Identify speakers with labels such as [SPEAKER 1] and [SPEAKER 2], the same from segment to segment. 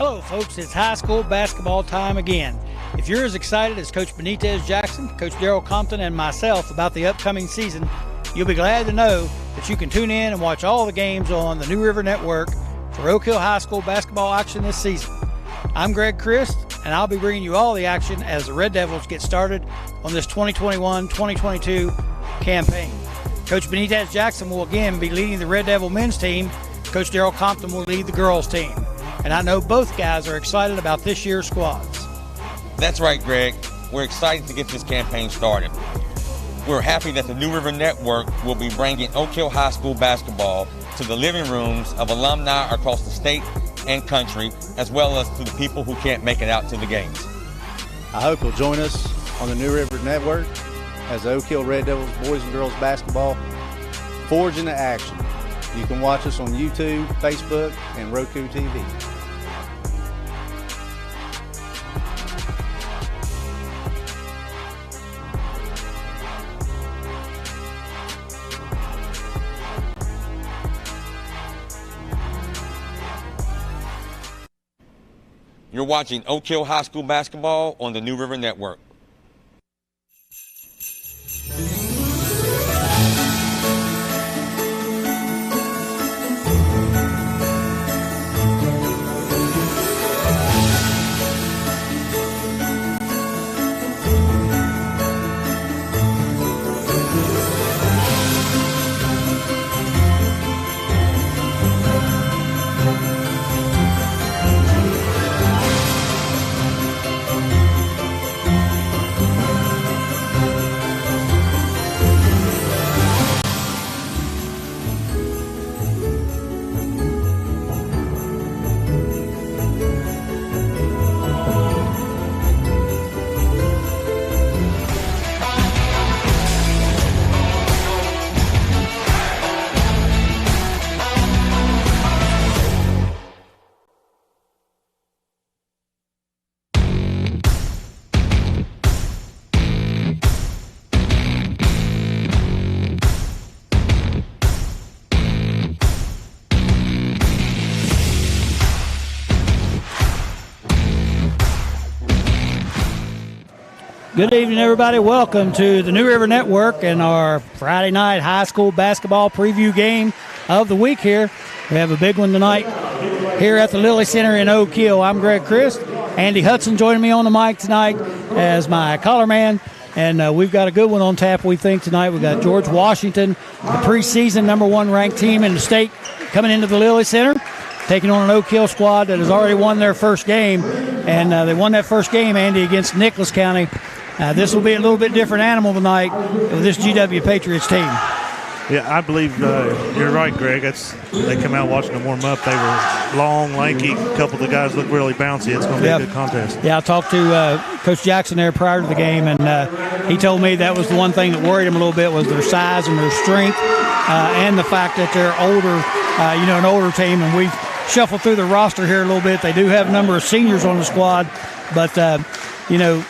[SPEAKER 1] Hello, folks. It's high school basketball time again. If you're as excited as Coach Benitez Jackson, Coach Daryl Compton, and myself about the upcoming season, you'll be glad to know that you can tune in and watch all the games on the New River Network for Oak Hill High School basketball action this season. I'm Greg Christ, and I'll be bringing you all the action as the Red Devils get started on this 2021-2022 campaign. Coach Benitez Jackson will again be leading the Red Devil men's team. Coach Daryl Compton will lead the girls team. And I know both guys are excited about this year's squads.
[SPEAKER 2] That's right, Greg. We're excited to get this campaign started. We're happy that the New River Network will be bringing Oak Hill High School basketball to the living rooms of alumni across the state and country, as well as to the people who can't make it out to the games.
[SPEAKER 3] I hope you'll join us on the New River Network as the Oak Hill Red Devils boys and girls basketball forge into action. You can watch us on YouTube, Facebook, and Roku TV.
[SPEAKER 2] You're watching Oak Hill High School basketball on the New River Network.
[SPEAKER 1] Good evening, everybody. Welcome to the New River Network and our Friday night high school basketball preview game of the week here. We have a big one tonight here at the Lilly Center in Oak Hill. I'm Greg Christ. Andy Hudson joining me on the mic tonight as my collar man. And we've got a good one on tap, we think, tonight. We've got George Washington, the preseason #1 ranked team in the state, coming into the Lilly Center, taking on an Oak Hill squad that has already won their first game. And they won that first game, Andy, against Nicholas County. This will be a little bit different animal tonight with this GW Patriots team.
[SPEAKER 4] Yeah, I believe you're right, Greg. They come out watching them warm up. They were long, lanky. A couple of the guys look really bouncy. It's going to be a good contest. Yeah,
[SPEAKER 1] I talked to Coach Jackson there prior to the game, and he told me that was the one thing that worried him a little bit was their size and their strength and the fact that they're older, an older team. And we've shuffled through the roster here a little bit. They do have a number of seniors on the squad, but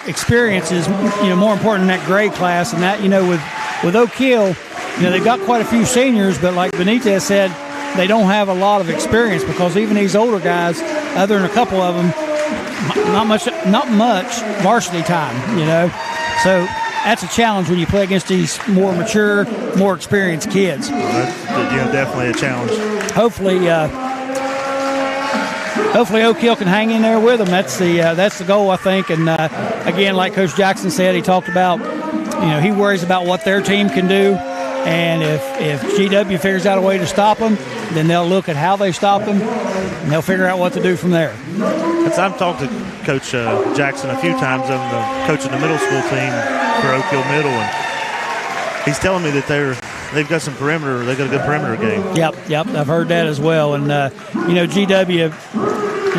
[SPEAKER 1] experience is, more important in that grade class. And that, with Oak Hill, they've got quite a few seniors, but like Benitez said, they don't have a lot of experience because even these older guys, other than a couple of them, not much varsity time, So that's a challenge when you play against these more mature, more experienced kids.
[SPEAKER 4] That's definitely a challenge.
[SPEAKER 1] Hopefully Oak Hill can hang in there with them. That's the goal, I think. And again, like Coach Jackson said, he talked about, he worries about what their team can do. And if GW figures out a way to stop them, then they'll look at how they stop them, and they'll figure out what to do from there.
[SPEAKER 4] I've talked to Coach Jackson a few times. I'm the coach of the middle school team for Oak Hill Middle, and he's telling me that they've got some perimeter. They've got a good perimeter game.
[SPEAKER 1] Yep. I've heard that as well. And GW,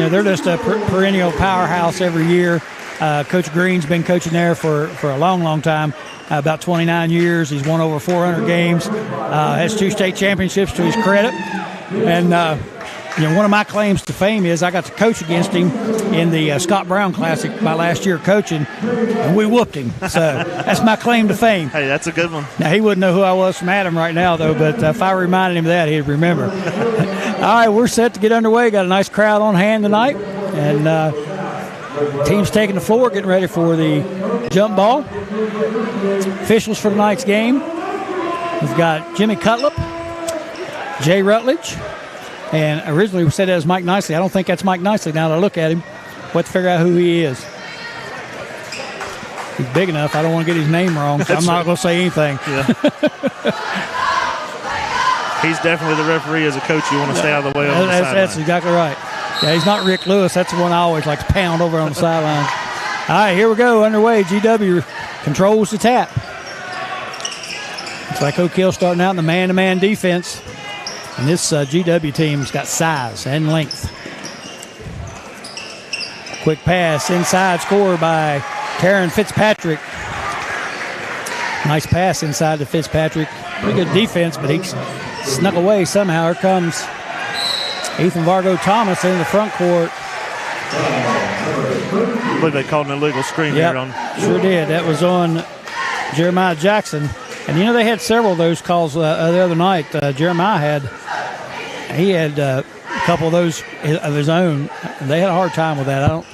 [SPEAKER 1] they're just a perennial powerhouse every year. Coach Green's been coaching there for a long, long time. About 29 years. He's won over 400 games, has 2 state championships to his credit. And, one of my claims to fame is I got to coach against him in the Scott Brown Classic my last year coaching, and we whooped him. So that's my claim to fame.
[SPEAKER 4] Hey, that's a good one.
[SPEAKER 1] Now, he wouldn't know who I was from Adam right now, though, but if I reminded him of that, he'd remember. All right, we're set to get underway. Got a nice crowd on hand tonight. And team's taking the floor, getting ready for the jump ball. Officials for tonight's game. We've got Jimmy Cutlip, Jay Rutledge, and originally we said that was Mike Nicely. I don't think that's Mike Nicely now that I look at him. We'll have to figure out who he is. He's big enough. I don't want to get his name wrong, so I'm not going to say anything.
[SPEAKER 4] Yeah. He's definitely the referee. As a coach, you want to stay out of the way on the sideline.
[SPEAKER 1] That's exactly right. Yeah, he's not Rick Lewis. That's the one I always like to pound over on the sideline. All right, here we go. Underway. GW controls the tap. Looks like Oak Hill starting out in the man-to-man defense. And this GW team's got size and length. Quick pass inside, score by Karen Fitzpatrick. Nice pass inside to Fitzpatrick. Pretty good defense, but he snuck away somehow. Here comes Ethan Vargo Thomas in the front court.
[SPEAKER 4] I believe they called an illegal screen here on.
[SPEAKER 1] Sure did. That was on Jeremiah Jackson. And, they had several of those calls the other night. Jeremiah had a couple of those of his own. They had a hard time with that.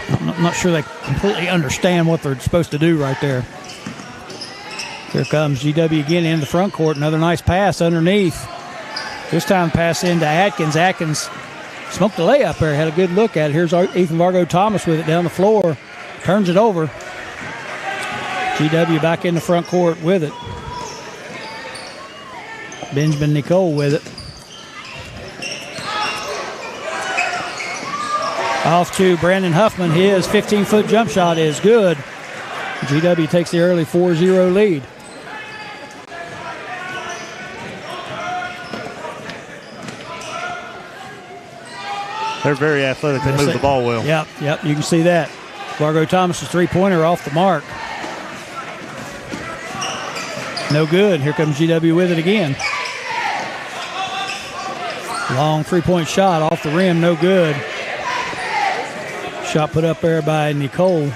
[SPEAKER 1] I'm not sure they completely understand what they're supposed to do right there. Here comes GW again in the front court. Another nice pass underneath. This time pass into Atkins. Atkins smoked the layup there. Had a good look at it. Here's Ethan Vargo Thomas with it down the floor. Turns it over. GW back in the front court with it. Benjamin Nicole with it. Off to Brandon Huffman. His 15-foot jump shot is good. GW takes the early 4-0 lead.
[SPEAKER 4] They're very athletic. They move the ball well.
[SPEAKER 1] Yep, you can see that. Vargo Thomas' three-pointer off the mark. No good. Here comes GW with it again. Long three-point shot off the rim, no good. Shot put up there by Nicole,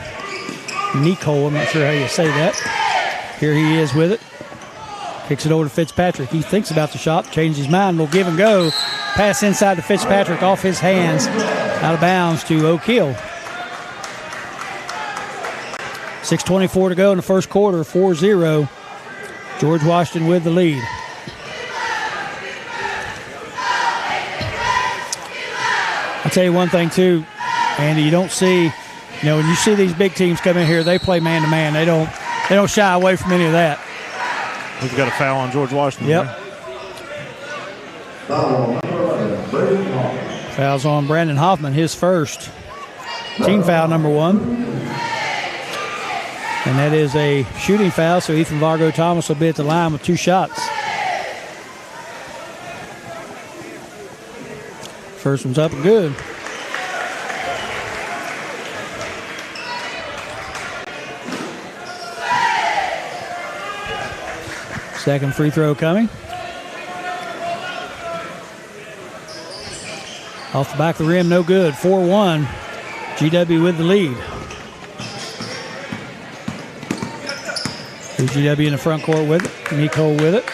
[SPEAKER 1] I'm not sure how you say that. Here he is with it. Kicks it over to Fitzpatrick. He thinks about the shot, changes his mind, will give and go. Pass inside to Fitzpatrick off his hands, out of bounds to Oak Hill. 6:24 to go in the first quarter, 4-0. George Washington with the lead. I'll tell you one thing too, Andy, you don't see, when you see these big teams come in here, they play man-to-man. They don't shy away from any of that.
[SPEAKER 4] We've got a foul on George Washington.
[SPEAKER 1] Yep. Foul's on Brandon Hoffman, his first. Team foul number 1. And that is a shooting foul, so Ethan Vargo Thomas will be at the line with 2 shots. First one's up and good. Second free throw coming. Off the back of the rim, no good. 4-1. GW with the lead. Here's GW in the front court with it. Nicole with it.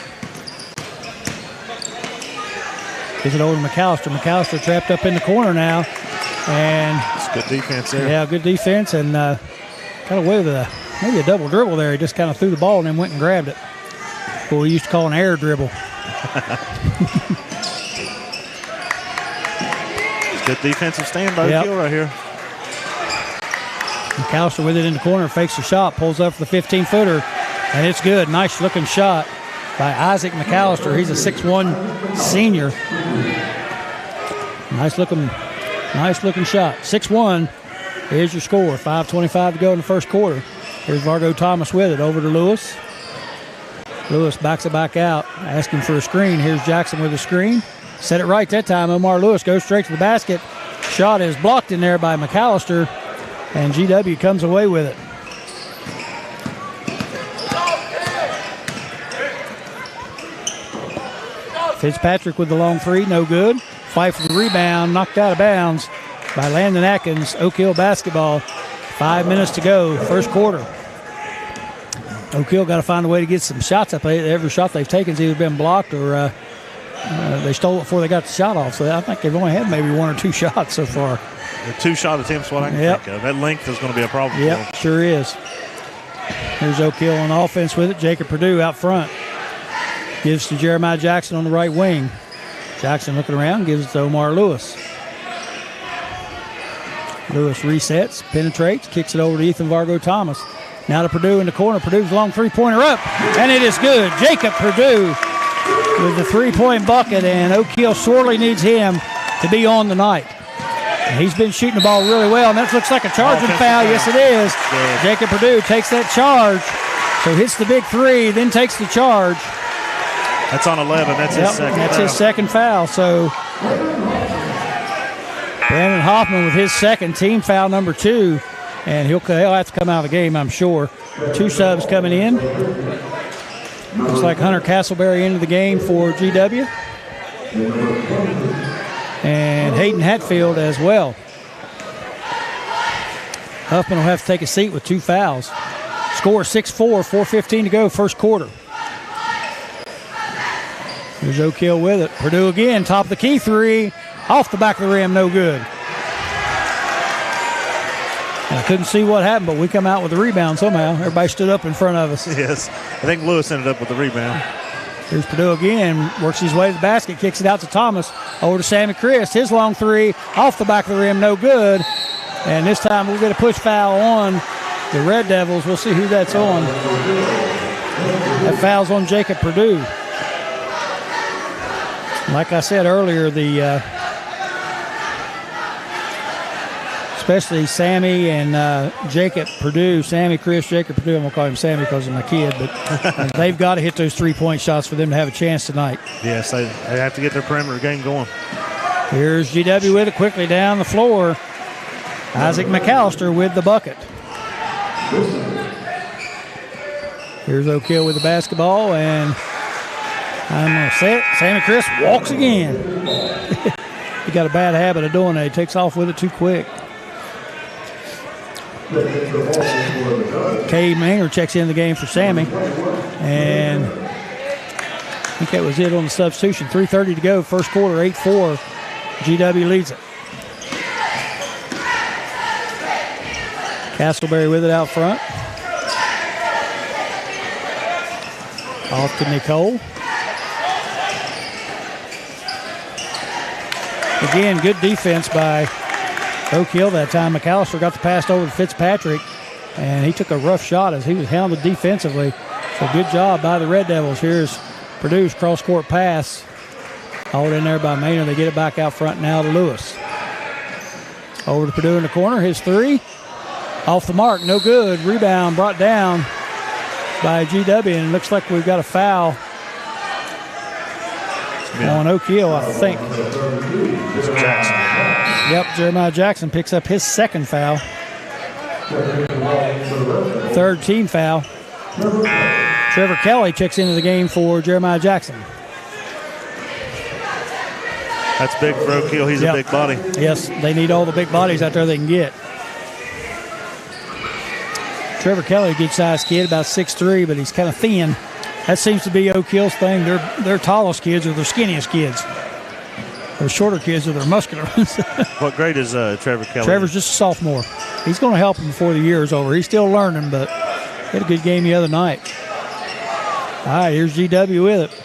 [SPEAKER 1] Gives it over to McAllister. McAllister trapped up in the corner now. And
[SPEAKER 4] it's good defense there.
[SPEAKER 1] Yeah, good defense. And got away with maybe a double dribble there. He just kind of threw the ball and then went and grabbed it. What we used to call an air dribble.
[SPEAKER 4] Good defensive stand by Oak Hill right here.
[SPEAKER 1] McAllister with it in the corner, fakes the shot, pulls up for the 15-footer, and it's good. Nice looking shot by Isaac McAllister. He's a 6'1" senior. Nice looking shot. 6-1. Here's your score. 5:25 to go in the first quarter. Here's Vargo Thomas with it. Over to Lewis. Lewis backs it back out, asking for a screen. Here's Jackson with a screen. Set it right that time. Omar Lewis goes straight to the basket. Shot is blocked in there by McAllister, and GW comes away with it. Fitzpatrick with the long three, no good. Fight for the rebound, knocked out of bounds by Landon Atkins. Oak Hill basketball. 5 minutes to go, first quarter. Oak Hill got to find a way to get some shots up. Every shot they've taken has either been blocked or They stole it before they got the shot off, so I think they've only had maybe 1 or 2 shots so far.
[SPEAKER 4] The 2 shot attempts, what I can think of. That length is going to be a problem for them.
[SPEAKER 1] Yep, sure is. Here's Oak Hill on offense with it. Jacob Purdue out front. Gives to Jeremiah Jackson on the right wing. Jackson looking around, gives it to Omar Lewis. Lewis resets, penetrates, kicks it over to Ethan Vargo Thomas. Now to Purdue in the corner. Purdue's long three-pointer up, and it is good. Jacob Purdue with the three-point bucket, and Oak Hill sorely needs him to be on the night. And he's been shooting the ball really well, and that looks like a charging foul. Yes, it is. Good. Jacob Purdue takes that charge, so hits the big three, then takes the charge.
[SPEAKER 4] That's on 11. That's his second
[SPEAKER 1] That's
[SPEAKER 4] foul.
[SPEAKER 1] his second foul. So Brandon Hoffman with his second, team foul number 2, and he'll have to come out of the game, I'm sure. 2 subs coming in. Looks like Hunter Castleberry into the game for GW. And Hayden Hatfield as well. Huffman will have to take a seat with 2 fouls. Score 6-4, 4:15 to go, first quarter. Here's Oak Hill with it. Purdue again, top of the key three. Off the back of the rim, no good. And I couldn't see what happened, but we come out with the rebound somehow. Everybody stood up in front of us.
[SPEAKER 4] Yes, I think Lewis ended up with the rebound.
[SPEAKER 1] Here's Purdue again, works his way to the basket, kicks it out to Thomas. Over to Sammy Christ, his long three, off the back of the rim, no good. And this time we'll get a push foul on the Red Devils. We'll see who that's on. That foul's on Jacob Purdue. Like I said earlier, especially Sammy and Jacob Purdue, Sammy, Chris, Jacob Purdue, I'm going to call him Sammy because of my kid, but they've got to hit those three-point shots for them to have a chance tonight.
[SPEAKER 4] Yes, they have to get their perimeter game going.
[SPEAKER 1] Here's GW with it quickly down the floor. Isaac McAllister with the bucket. Here's Oak Hill with the basketball, and I'm going to say it. Sammy Chris walks again. He got a bad habit of doing that. He takes off with it too quick. Cade Maynard checks in the game for Sammy. And I think that was it on the substitution. 3:30 to go, first quarter, 8-4. GW leads it. Castleberry with it out front. Off to Nicole. Again, good defense by Oak Hill that time. McAllister got the pass over to Fitzpatrick, and he took a rough shot as he was hounded defensively. So good job by the Red Devils. Here's Purdue's cross-court pass. Hauled in there by Maynard. They get it back out front now to Lewis. Over to Purdue in the corner. His three. Off the mark. No good. Rebound brought down by GW, and it looks like we've got a foul on Oak Hill, I think. Yep, Jeremiah Jackson picks up his second foul. Third team foul. Trevor Kelly checks into the game for Jeremiah Jackson.
[SPEAKER 4] That's big for Oak Hill. He's a big body.
[SPEAKER 1] Yes, they need all the big bodies out there they can get. Trevor Kelly, good sized kid, about 6'3", but he's kind of thin. That seems to be Oak Hill's thing. Their tallest kids are their skinniest kids. Their shorter kids are their muscular ones.
[SPEAKER 4] What grade is Trevor Kelly?
[SPEAKER 1] Trevor's just a sophomore. He's going to help him before the year is over. He's still learning, but he had a good game the other night. All right, here's GW with it.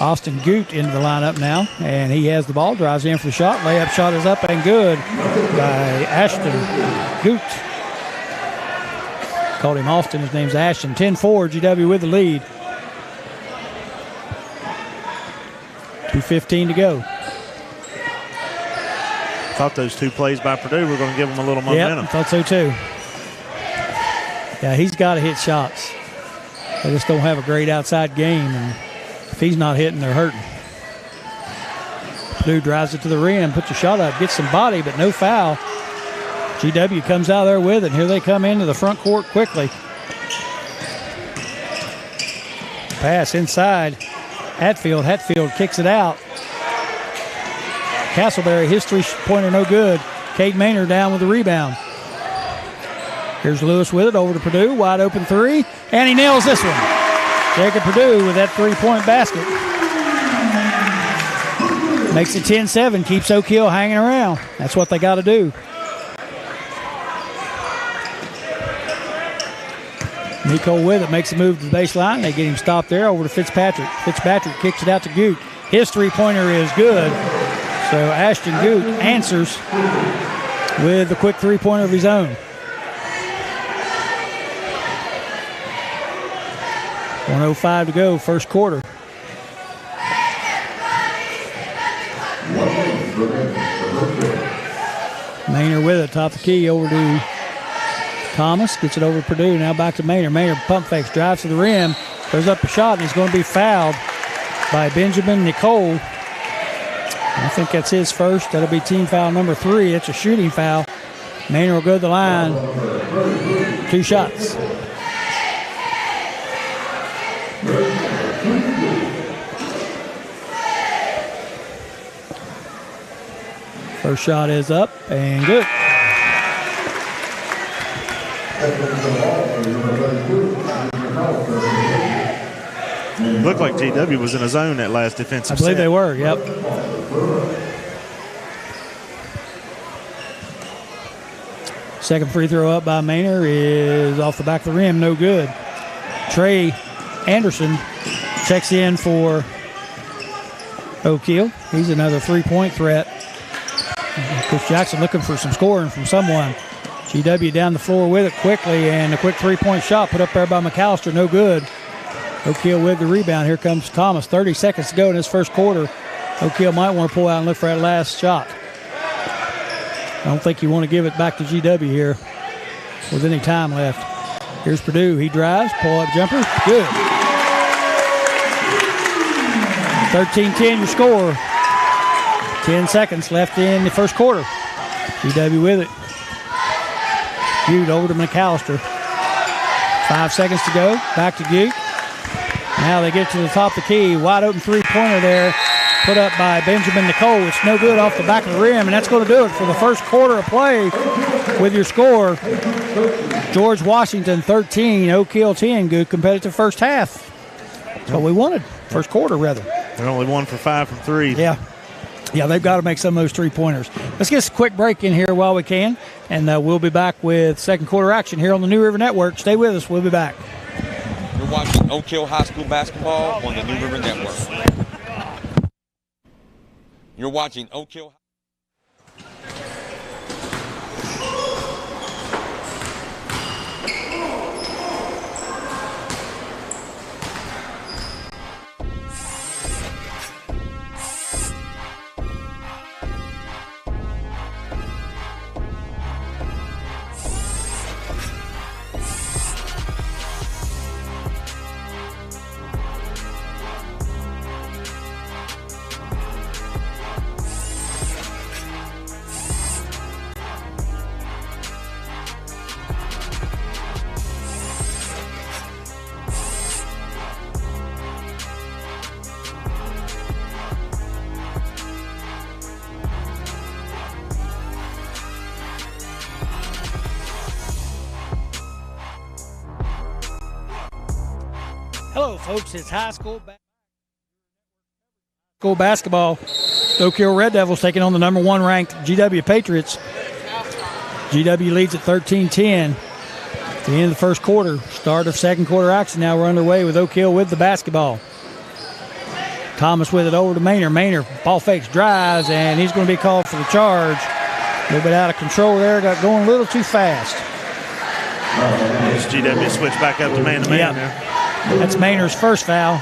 [SPEAKER 1] Austin Goot into the lineup now, and he has the ball, drives in for the shot. Layup shot is up and good by Ashton Goot. Called him Austin. His name's Ashton. 10-4, GW with the lead. 2:15 to go.
[SPEAKER 4] Thought those two plays by Purdue were going to give them a little momentum.
[SPEAKER 1] Yep, I thought so too. Yeah, he's got to hit shots. They just don't have a great outside game, and if he's not hitting, they're hurting. Purdue drives it to the rim, puts a shot up, gets some body, but no foul. GW comes out there with it, and here they come into the front court quickly. Pass inside. Hatfield kicks it out. Castleberry, his three-pointer no good. Cade Maynard down with the rebound. Here's Lewis with it, over to Purdue, wide open three, and he nails this one. Jacob Purdue with that three-point basket. Makes it 10-7, keeps Oak Hill hanging around. That's what they got to do. Nico with it, makes a move to the baseline. They get him stopped there over to Fitzpatrick. Fitzpatrick kicks it out to Goot. His three-pointer is good. So Ashton Goot answers with the quick three-pointer of his own. 1:05 to go, first quarter. Maynard with it, top of the key, over to Thomas. Gets it over to Purdue, now back to Maynard. Maynard pump fakes, drives to the rim, throws up a shot, and he's going to be fouled by Benjamin Nicole. I think that's his first. That'll be team foul number 3. It's a shooting foul. Maynard will go to the line. 2 shots. First shot is up and good.
[SPEAKER 4] Looked like GW was in a zone that last defensive
[SPEAKER 1] I believe
[SPEAKER 4] set.
[SPEAKER 1] they were, yep. Second free throw up by Maynard is off the back of the rim, no good. Trey Anderson checks in for Oak Hill. He's another three-point threat. Coach Jackson looking for some scoring from someone. GW down the floor with it quickly, and a quick three-point shot put up there by McAllister, no good. Oak Hill with the rebound. Here comes Thomas. 30 seconds to go in this first quarter. Oak Hill might want to pull out and look for that last shot. I don't think you want to give it back to GW here with any time left. Here's Purdue. He drives, pull-up jumper. Good. 13-10 your score. 10 seconds left in the first quarter. GW with it. Goot over to McAllister. 5 seconds to go. Back to Goot. Now they get to the top of the key. Wide open three-pointer there. Put up by Benjamin Nicole. It's no good off the back of the rim, and that's going to do it for the first quarter of play with your score. George Washington 13, Oak Hill 10. Good competitive first half. That's what we wanted. First quarter, rather.
[SPEAKER 4] They're only 1 for 5 from 3.
[SPEAKER 1] Yeah, they've got to make some of those three-pointers. Let's get a quick break in here while we can, and we'll be back with second quarter action here on the New River Network. Stay with us. We'll be back.
[SPEAKER 2] You're watching Oak Hill High School basketball on the New River Network. You're watching Oak Hill.
[SPEAKER 1] Hello, folks. It's high school basketball. Oak Hill Red Devils taking on the number 1 ranked GW Patriots. GW leads at 13-10. At the end of the first quarter, start of second quarter action. Now we're underway with Oak Hill with the basketball. Thomas with it over to Maynard. Maynard ball fakes, drives, and he's going to be called for the charge. A little bit out of control there. Got going a little too fast.
[SPEAKER 4] GW switch back up to man-to-man there.
[SPEAKER 1] That's Maynard's first foul.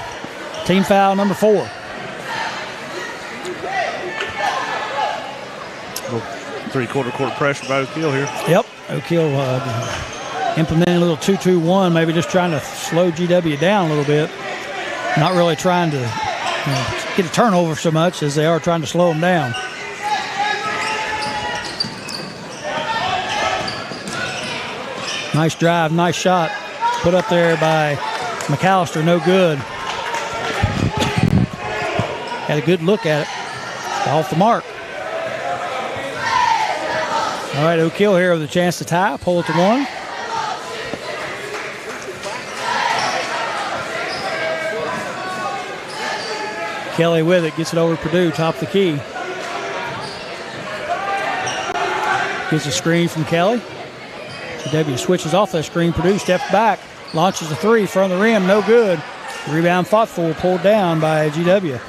[SPEAKER 1] Team foul number 4.
[SPEAKER 4] Little three-quarter court pressure by Oak Hill here.
[SPEAKER 1] Yep. Oak Hill implementing a little 2-2-1, maybe just trying to slow GW down a little bit. Not really trying to get a turnover so much as they are trying to slow them down. Nice drive, nice shot. Put up there by McAllister, no good. Had a good look at it. Off the mark. All right, Oak Hill here with a chance to tie, pull it to 1. Kelly with it, gets it over to Purdue, top of the key. Gets a screen from Kelly. GW switches off that screen. Purdue steps back, launches a three from the rim, no good. Rebound fought for, pulled down by GW.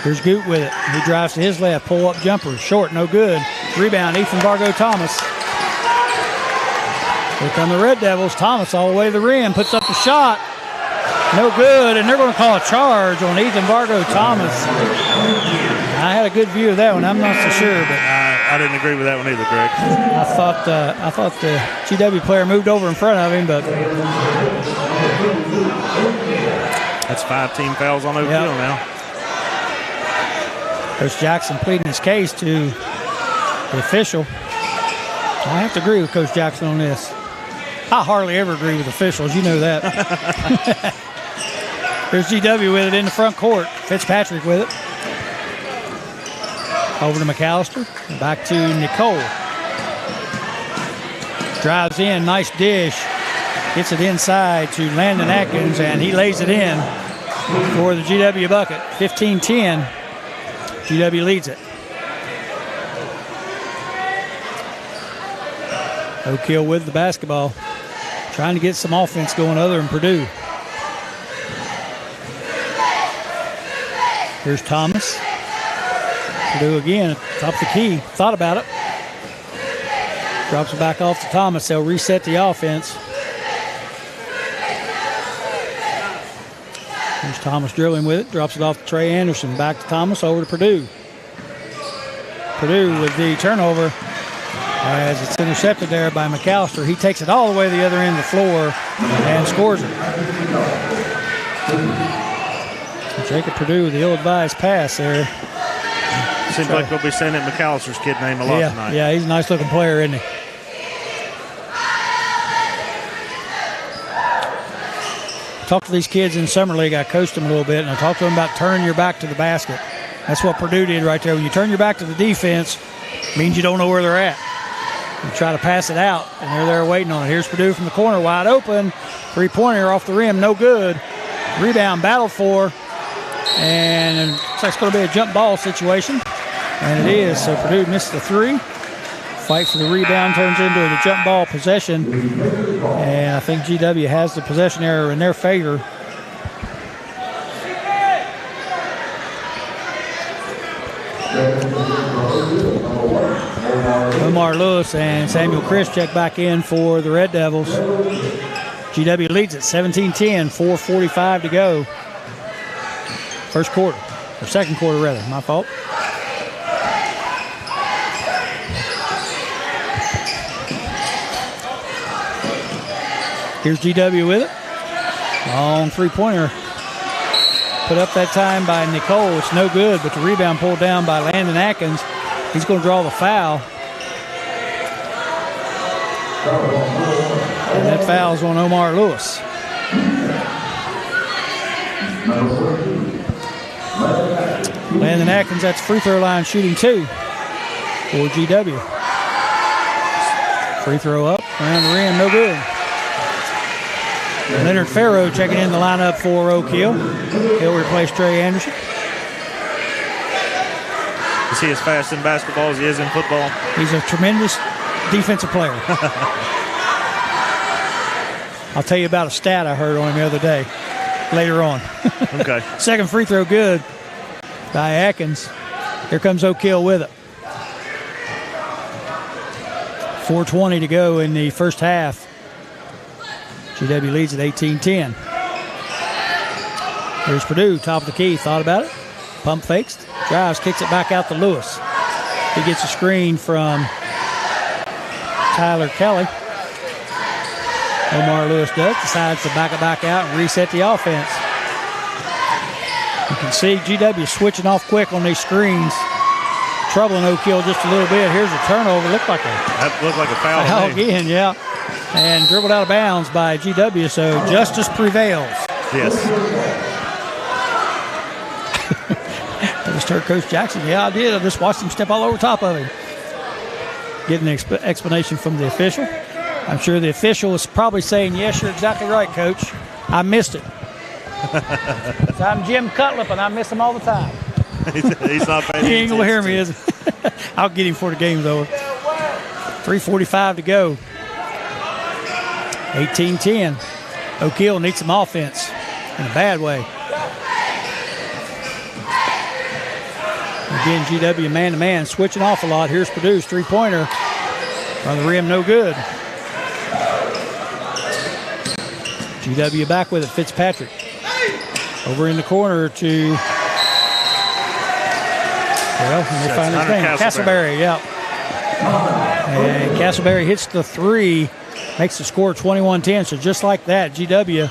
[SPEAKER 1] Here's Goot with it. He drives to his left, pull-up jumper, short, no good. Rebound, Ethan Vargo Thomas. Here come the Red Devils. Thomas all the way to the rim, puts up the shot. No good, and they're going to call a charge on Ethan Vargo Thomas. I had a good view of that one. I'm not so sure, but
[SPEAKER 4] I didn't agree with that one either, Greg.
[SPEAKER 1] I thought the GW player moved over in front of him, but
[SPEAKER 4] that's 5 team fouls on Oak Hill now.
[SPEAKER 1] Coach Jackson pleading his case to the official. I have to agree with Coach Jackson on this. I hardly ever agree with officials. You know that. There's GW with it in the front court. Fitzpatrick with it. Over to McAllister. Back to Nicole. Drives in. Nice dish. Gets it inside to Landon Atkins, and he lays it in for the GW bucket. 15-10. GW leads it. Oak Hill with the basketball. Trying to get some offense going other than Purdue. Here's Thomas. Purdue again, top of the key. Thought about it. Drops it back off to Thomas. They'll reset the offense. Here's Thomas dribbling with it. Drops it off to Trey Anderson. Back to Thomas, over to Purdue. Purdue with the turnover as it's intercepted there by McAllister. He takes it all the way to the other end of the floor and scores it. Jacob Purdue with the ill-advised pass there.
[SPEAKER 4] Seems like we'll be saying that McAllister's kid name a lot tonight.
[SPEAKER 1] Yeah, he's a nice-looking player, isn't he? Talked to these kids in Summer League. I coached them a little bit, and I talked to them about turning your back to the basket. That's what Purdue did right there. When you turn your back to the defense, it means you don't know where they're at. You try to pass it out, and they're there waiting on it. Here's Purdue from the corner, wide open. Three-pointer off the rim, no good. Rebound battled for, and it looks like it's going to be a jump ball situation, and it is. So Purdue missed the three. Fight for the rebound turns into the jump ball possession, and I think GW has the possession error in their favor. Omar Lewis and Samuel Chris check back in for the Red Devils. GW leads it 17-10, 4:45 to go. First quarter, or second quarter rather, my fault. Here's GW with it. Long three-pointer. Put up that time by Nicole. It's no good, but the rebound pulled down by Landon Atkins. He's going to draw the foul. And that foul's on Omar Lewis. Landon Atkins at the free throw line shooting 2 for GW. Free throw up, around the rim, no good. Leonard Farrow checking in the lineup for Oak Hill. He'll replace Trey Anderson.
[SPEAKER 4] Is he as fast in basketball as he is in football?
[SPEAKER 1] He's a tremendous defensive player. I'll tell you about a stat I heard on him the other day, later on.
[SPEAKER 4] Okay.
[SPEAKER 1] Second free throw good by Atkins. Here comes Oak Hill with it. 4:20 to go in the first half. GW leads at 18-10. Here's Purdue, top of the key. Thought about it. Pump fakes. Drives, kicks it back out to Lewis. He gets a screen from Tyler Kelly. Omar Lewis does. Decides to back it back out and reset the offense. You can see GW switching off quick on these screens. Troubling Oak Hill just a little bit. Here's a turnover.
[SPEAKER 4] That looked like a foul.
[SPEAKER 1] Foul again, yeah. And dribbled out of bounds by GW, so justice prevails.
[SPEAKER 4] Yes.
[SPEAKER 1] I just heard Coach Jackson. Yeah, I did. I just watched him step all over top of him. Getting an explanation from the official. I'm sure the official was probably saying, yes, you're exactly right, Coach. I missed it. I'm Jim Cutlip, and I miss him all the time.
[SPEAKER 4] He's not paying
[SPEAKER 1] He ain't going to hear
[SPEAKER 4] attention.
[SPEAKER 1] me, is he? I'll get him before the game's over. 3:45 to go. 18-10. Oak Hill needs some offense in a bad way. Again, GW man-to-man, switching off a lot. Here's Purdue's three-pointer. On the rim, no good. GW back with it, Fitzpatrick. Over in the corner to, well, let me find his name. Castleberry, yeah. And Castleberry hits the three, makes the score 21-10. So just like that, GW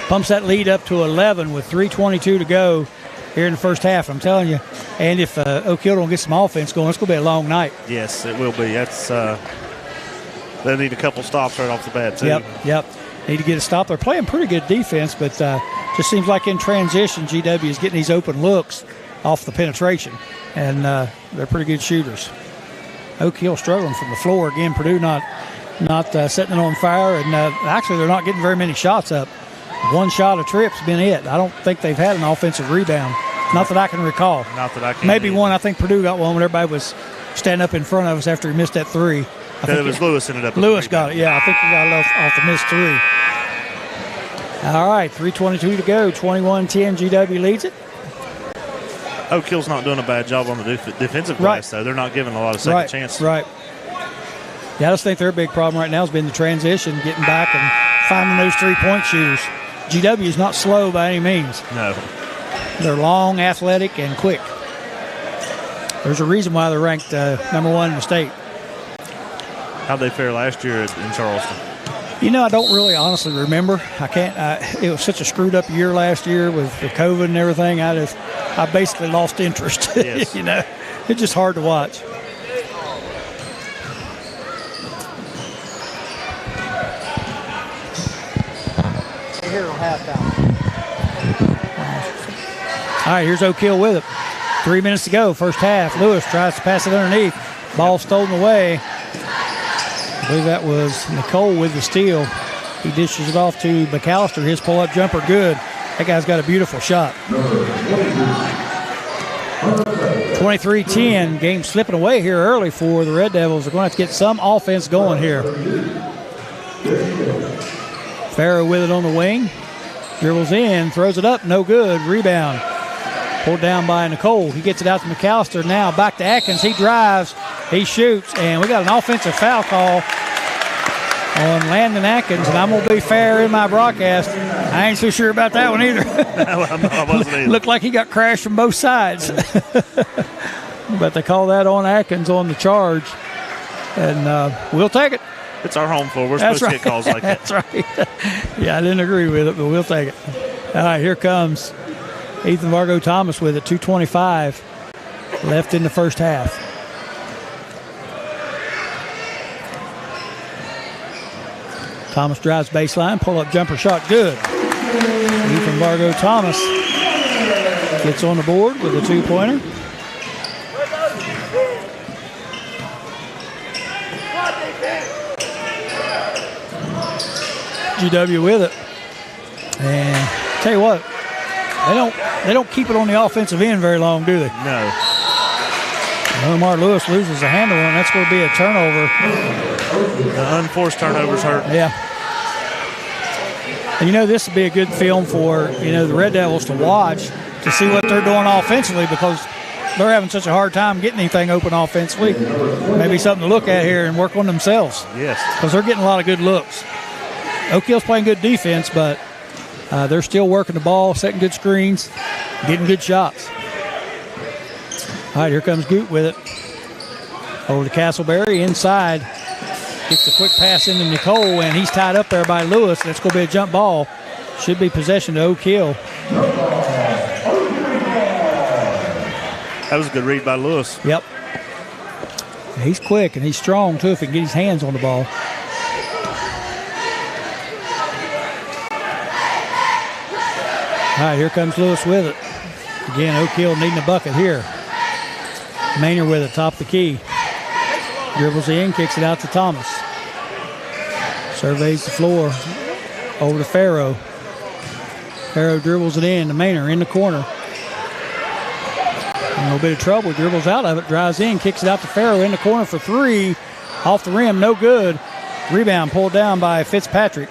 [SPEAKER 1] pumps that lead up to 11 with 3:22 to go here in the first half. I'm telling you. And if Oak Hill don't get some offense going, it's going to be a long night.
[SPEAKER 4] Yes, it will be. That's they need a couple stops right off the bat, too.
[SPEAKER 1] Yep. Need to get a stop. They're playing pretty good defense, but just seems like in transition, GW is getting these open looks off the penetration, and they're pretty good shooters. Oak Hill struggling from the floor. Again, Purdue not setting it on fire, and actually they're not getting very many shots up. One shot of trip's been it. I don't think they've had an offensive rebound. Not that I can recall.
[SPEAKER 4] Not that I can.
[SPEAKER 1] Maybe one. I think Purdue got one when everybody was standing up in front of us after he missed that three. I think
[SPEAKER 4] it was Lewis ended up.
[SPEAKER 1] Lewis got it. Yeah, I think he got it off the missed three. All right, 3:22 to go. 21-10. GW leads it.
[SPEAKER 4] Oak Hill's not doing a bad job on the defensive glass, though. They're not giving a lot of second chances.
[SPEAKER 1] Right. Yeah, I just think their big problem right now has been the transition, getting back and finding those three-point shooters. GW is not slow by any means.
[SPEAKER 4] No.
[SPEAKER 1] They're long, athletic, and quick. There's a reason why they're ranked number one in the state.
[SPEAKER 4] How'd they fare last year in Charleston?
[SPEAKER 1] You know, I don't really honestly remember. I can't. It was such a screwed up year last year with the COVID and everything. I basically lost interest.
[SPEAKER 4] Yes.
[SPEAKER 1] You know, it's just hard to watch. Here on halftime. All right, here's Oak Hill with it. 3 minutes to go, first half. Lewis tries to pass it underneath. Ball stolen away. I believe that was Nicole with the steal. He dishes it off to McAllister. His pull-up jumper, good. That guy's got a beautiful shot. 23-10. Game slipping away here early for the Red Devils. They're going to have to get some offense going here. Farrow with it on the wing. Dribbles in, throws it up, no good. Rebound. Pulled down by Nicole. He gets it out to McAllister. Now back to Atkins. He drives. He shoots. And we got an offensive foul call on Landon Atkins. And I'm going to be fair in my broadcast. I ain't so sure about that one either.
[SPEAKER 4] I wasn't either.
[SPEAKER 1] Looked like he got crashed from both sides. But they call that on Atkins on the charge. And we'll take it.
[SPEAKER 4] It's our home floor. We're supposed to get calls like that.
[SPEAKER 1] That's right. Yeah, I didn't agree with it, but we'll take it. All right, here comes Ethan Vargo Thomas with it. 2:25 left in the first half. Thomas drives baseline, pull-up jumper shot, good. Ethan Vargo Thomas gets on the board with a two-pointer. GW with it, and tell you what, they don't keep it on the offensive end very long, do they?
[SPEAKER 4] No.
[SPEAKER 1] Omar Lewis loses a handle, and that's going to be a turnover.
[SPEAKER 4] The unforced turnovers hurt.
[SPEAKER 1] Yeah. And you know, this would be a good film for the Red Devils to watch to see what they're doing offensively, because they're having such a hard time getting anything open offensively. Maybe something to look at here and work on themselves.
[SPEAKER 4] Yes.
[SPEAKER 1] Because they're getting a lot of good looks. Oak Hill's playing good defense, but they're still working the ball, setting good screens, getting good shots. All right, here comes Goot with it. Over to Castleberry, inside. Gets a quick pass into Nicole, and he's tied up there by Lewis. That's going to be a jump ball. Should be possession to Oak Hill.
[SPEAKER 4] That was a good read by Lewis.
[SPEAKER 1] Yep. He's quick, and he's strong, too, if he can get his hands on the ball. All right, here comes Lewis with it. Again, Oak Hill needing a bucket here. Maynard with it, top of the key. Dribbles in, kicks it out to Thomas. Surveys the floor. Over to Farrow. Farrow dribbles it in to Maynard in the corner. A little bit of trouble. Dribbles out of it, drives in, kicks it out to Farrow in the corner for three. Off the rim, no good. Rebound pulled down by Fitzpatrick.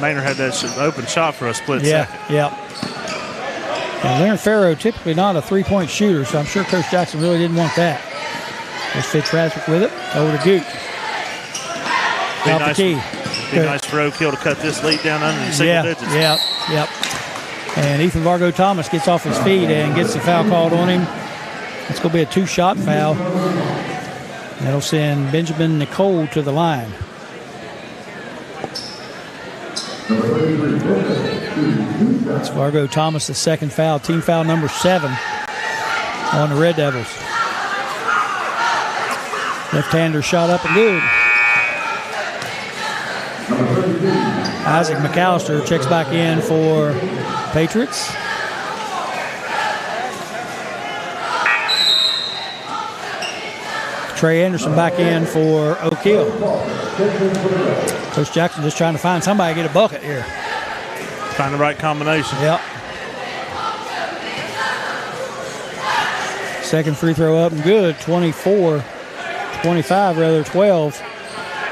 [SPEAKER 4] Maynard had that open shot for a split second.
[SPEAKER 1] Yeah. And Leonard Farrow typically not a three-point shooter, so I'm sure Coach Jackson really didn't want that. There's Fitzpatrick with it. Over to Goot. Top the key.
[SPEAKER 4] Be nice for Oak Hill to cut this lead down under the single digits.
[SPEAKER 1] Yep. And Ethan Vargo Thomas gets off his feet and gets the foul called on him. It's going to be a two-shot foul. That'll send Benjamin Nicole to the line. It's Vargo Thomas, the second foul, team foul number 7 on the Red Devils. Left-hander shot up and good. Isaac McAllister checks back in for Patriots. Trey Anderson back in for Oak Hill. Coach Jackson just trying to find somebody to get a bucket here.
[SPEAKER 4] Find the right combination.
[SPEAKER 1] Yep. Second free throw up and good. 12.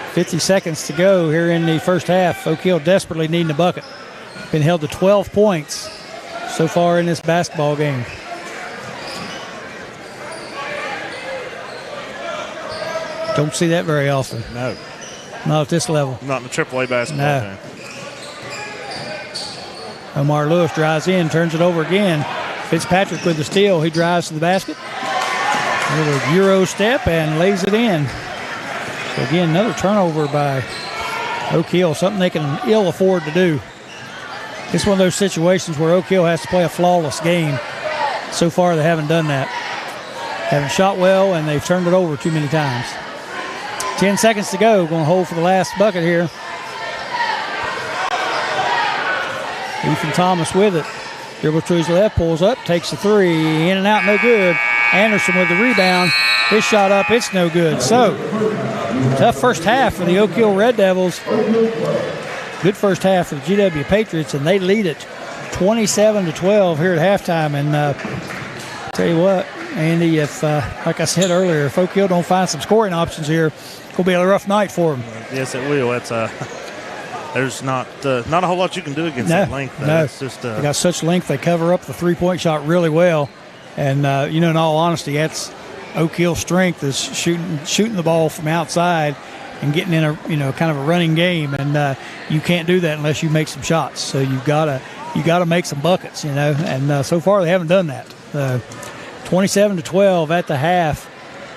[SPEAKER 1] 50 seconds to go here in the first half. Oak Hill desperately needing a bucket. Been held to 12 points so far in this basketball game. Don't see that very often.
[SPEAKER 4] No.
[SPEAKER 1] Not at this level.
[SPEAKER 4] Not in the AAA basketball game.
[SPEAKER 1] Omar Lewis drives in, turns it over again. Fitzpatrick with the steal. He drives to the basket. A little Euro step and lays it in. So again, another turnover by Oak Hill, something they can ill afford to do. It's one of those situations where Oak Hill has to play a flawless game. So far, they haven't done that. Haven't shot well, and they've turned it over too many times. 10 seconds to go. Going to hold for the last bucket here. Ethan Thomas with it. Dribbles to his left, pulls up, takes the three. In and out, no good. Anderson with the rebound. His shot up, it's no good. So, tough first half for the Oak Hill Red Devils. Good first half for the GW Patriots, and they lead it 27-12 here at halftime. And tell you what, Andy, if like I said earlier, if Oak Hill don't find some scoring options here, it's going to be a rough night for them.
[SPEAKER 4] Yes, it will. It's there's not a whole lot you can do against that length.
[SPEAKER 1] No,
[SPEAKER 4] it's just
[SPEAKER 1] they got such length. They cover up the three-point shot really well. And, in all honesty, that's Oak Hill's strength is shooting the ball from outside and getting in a, kind of a running game. And you can't do that unless you make some shots. So you gotta make some buckets, And so far they haven't done that. 27-12 at the half.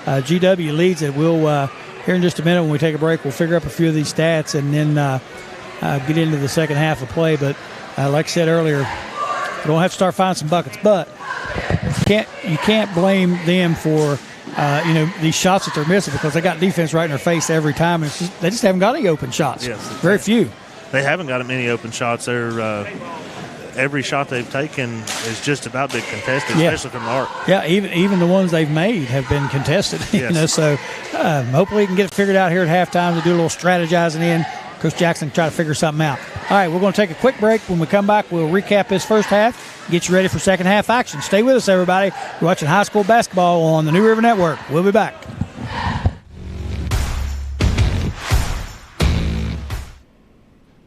[SPEAKER 1] GW leads it. We'll here in just a minute when we take a break, we'll figure up a few of these stats and then get into the second half of play. But like I said earlier, we don't have to start finding some buckets. But you can't blame them for these shots that they're missing because they got defense right in their face every time. And they just haven't got any open shots.
[SPEAKER 4] Yes,
[SPEAKER 1] very few.
[SPEAKER 4] They haven't got many open shots. They're every shot they've taken is just about been contested, especially from the arc. Yeah,
[SPEAKER 1] even the ones they've made have been contested.
[SPEAKER 4] Yes.
[SPEAKER 1] So hopefully we can get it figured out here at halftime to do a little strategizing in. Coach Jackson try to figure something out. All right, we're going to take a quick break. When we come back, we'll recap this first half, get you ready for second half action. Stay with us, everybody. You're watching high school basketball on the New River Network. We'll be back.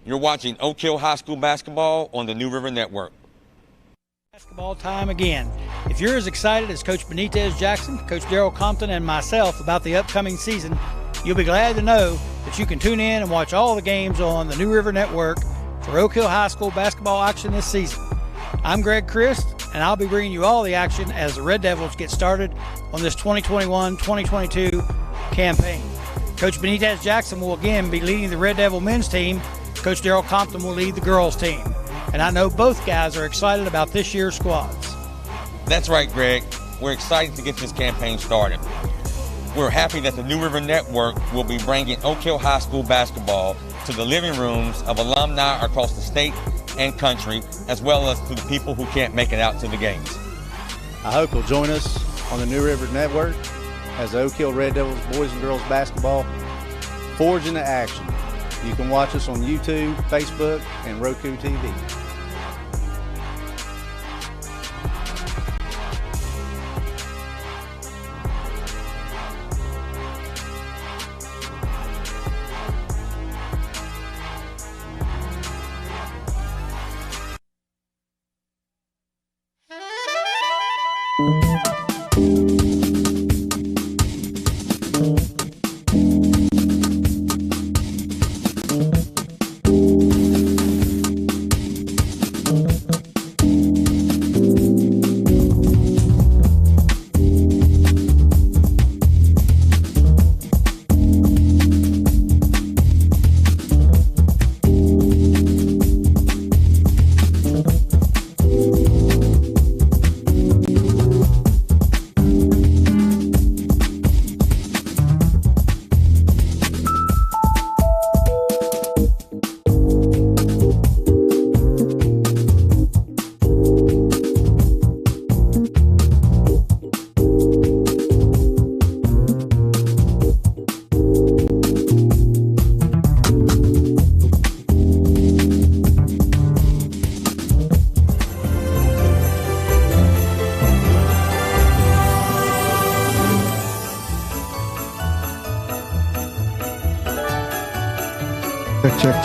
[SPEAKER 2] You're watching Oak Hill High School basketball on the New River Network.
[SPEAKER 1] Basketball time again. If you're as excited as Coach Benitez Jackson, Coach Daryl Compton, and myself about the upcoming season, you'll be glad to know that you can tune in and watch all the games on the New River Network for Oak Hill High School basketball action this season. I'm Greg Christ, and I'll be bringing you all the action as the Red Devils get started on this 2021-2022 campaign. Coach Benitez Jackson will again be leading the Red Devil men's team. Coach Daryl Compton will lead the girls team. And I know both guys are excited about this year's squads.
[SPEAKER 2] That's right, Greg. We're excited to get this campaign started. We're happy that the New River Network will be bringing Oak Hill High School basketball to the living rooms of alumni across the state and country, as well as to the people who can't make it out to the games.
[SPEAKER 3] I hope you'll join us on the New River Network as the Oak Hill Red Devils boys and girls basketball forge into action. You can watch us on YouTube, Facebook, and Roku TV.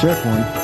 [SPEAKER 5] Check one.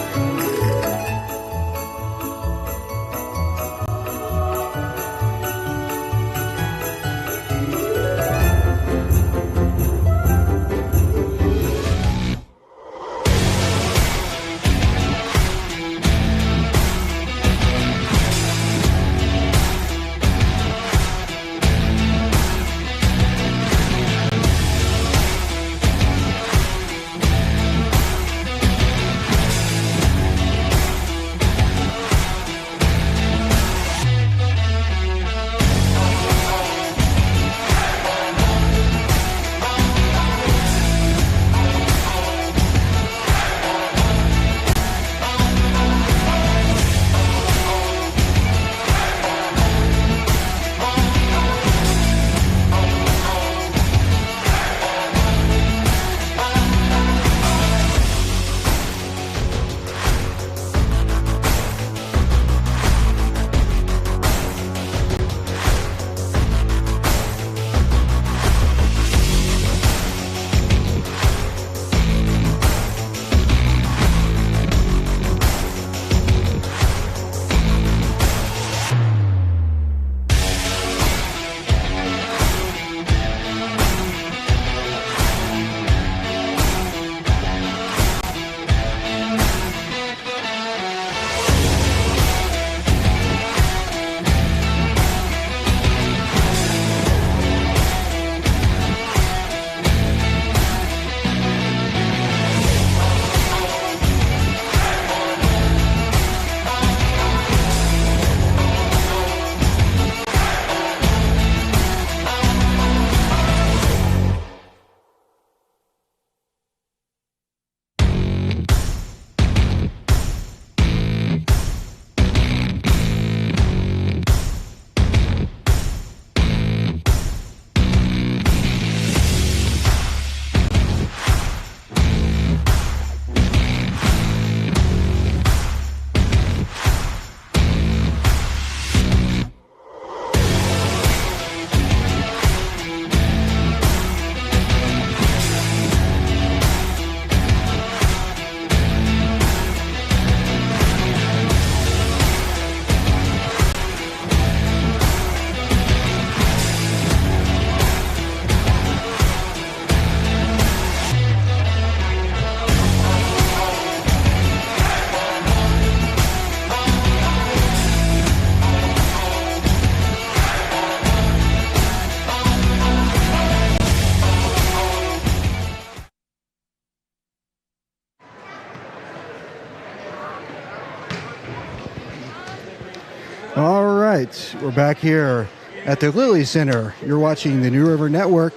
[SPEAKER 5] All right, we're back here at the Lilly Center. You're watching the New River Network,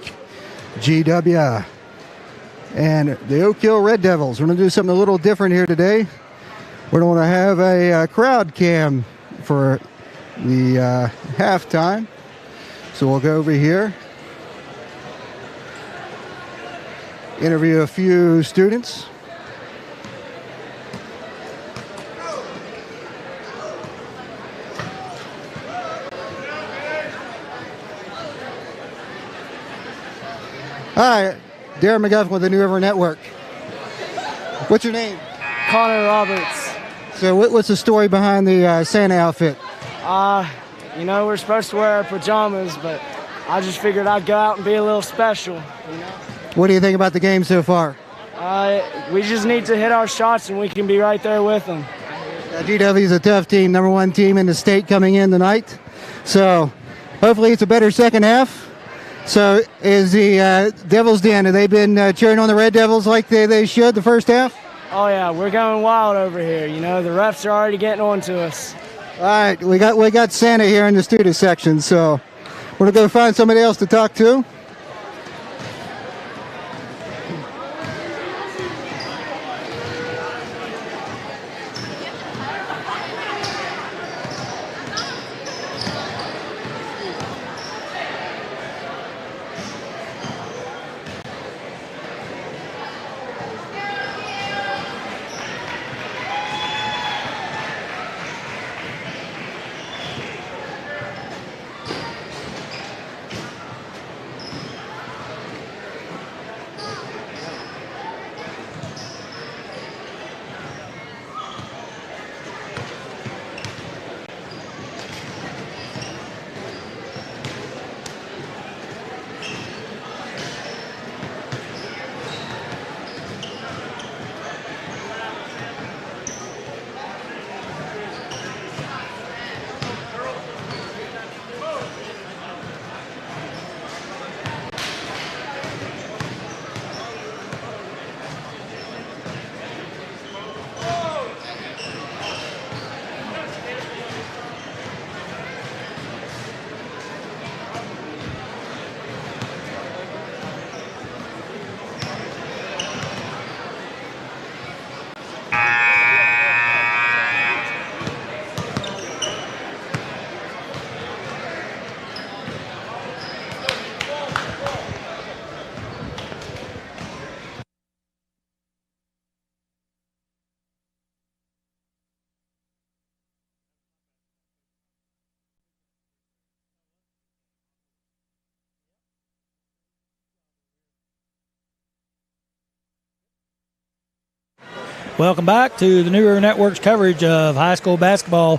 [SPEAKER 5] GW, and the Oak Hill Red Devils. We're going to do something a little different here today. We're going to have a crowd cam for the halftime. So we'll go over here, interview a few students. Hi, Darren McGuffin with the New River Network. What's your name?
[SPEAKER 6] Connor Roberts.
[SPEAKER 5] So what's the story behind the Santa outfit?
[SPEAKER 6] You know, we're supposed to wear our pajamas, but I just figured I'd go out and be a little special, you know?
[SPEAKER 5] What do you think about the game so far?
[SPEAKER 6] We just need to hit our shots, and we can be right there with them.
[SPEAKER 5] GW is a tough team, number 1 team in the state coming in tonight. So hopefully it's a better second half. So is the Devils Den, have they been cheering on the Red Devils like they should the first half?
[SPEAKER 6] Oh, yeah, we're going wild over here. You know, the refs are already getting on to us.
[SPEAKER 5] All right, we got Santa here in the student section, so we're going to go find somebody else to talk to.
[SPEAKER 1] Welcome back to the New River Network's coverage of high school basketball.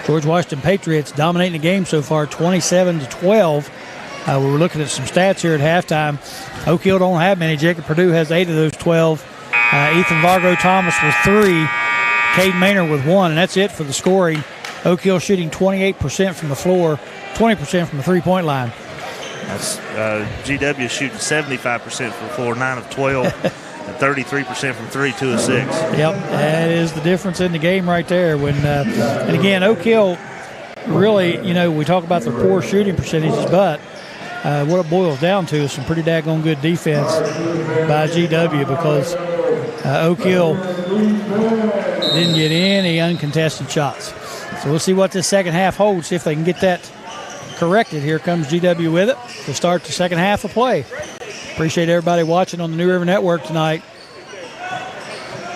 [SPEAKER 1] George Washington Patriots dominating the game so far, 27-12. We were looking at some stats here at halftime. Oak Hill don't have many. Jacob Purdue has 8 of those 12. Ethan Vargo Thomas with 3. Caden Maynard with 1, and that's it for the scoring. Oak Hill shooting 28% from the floor, 20% from the three-point line.
[SPEAKER 4] That's GW shooting 75% from the floor, 9 of 12. And 33% from 3, 2 of 6.
[SPEAKER 1] Yep, that is the difference in the game right there. When and again, Oak Hill really, you know, we talk about their poor shooting percentages, but what it boils down to is some pretty daggone good defense by GW, because Oak Hill didn't get any uncontested shots. So we'll see what this second half holds, see if they can get that corrected. Here comes GW with it to start the second half of play. Appreciate everybody watching on the New River Network tonight.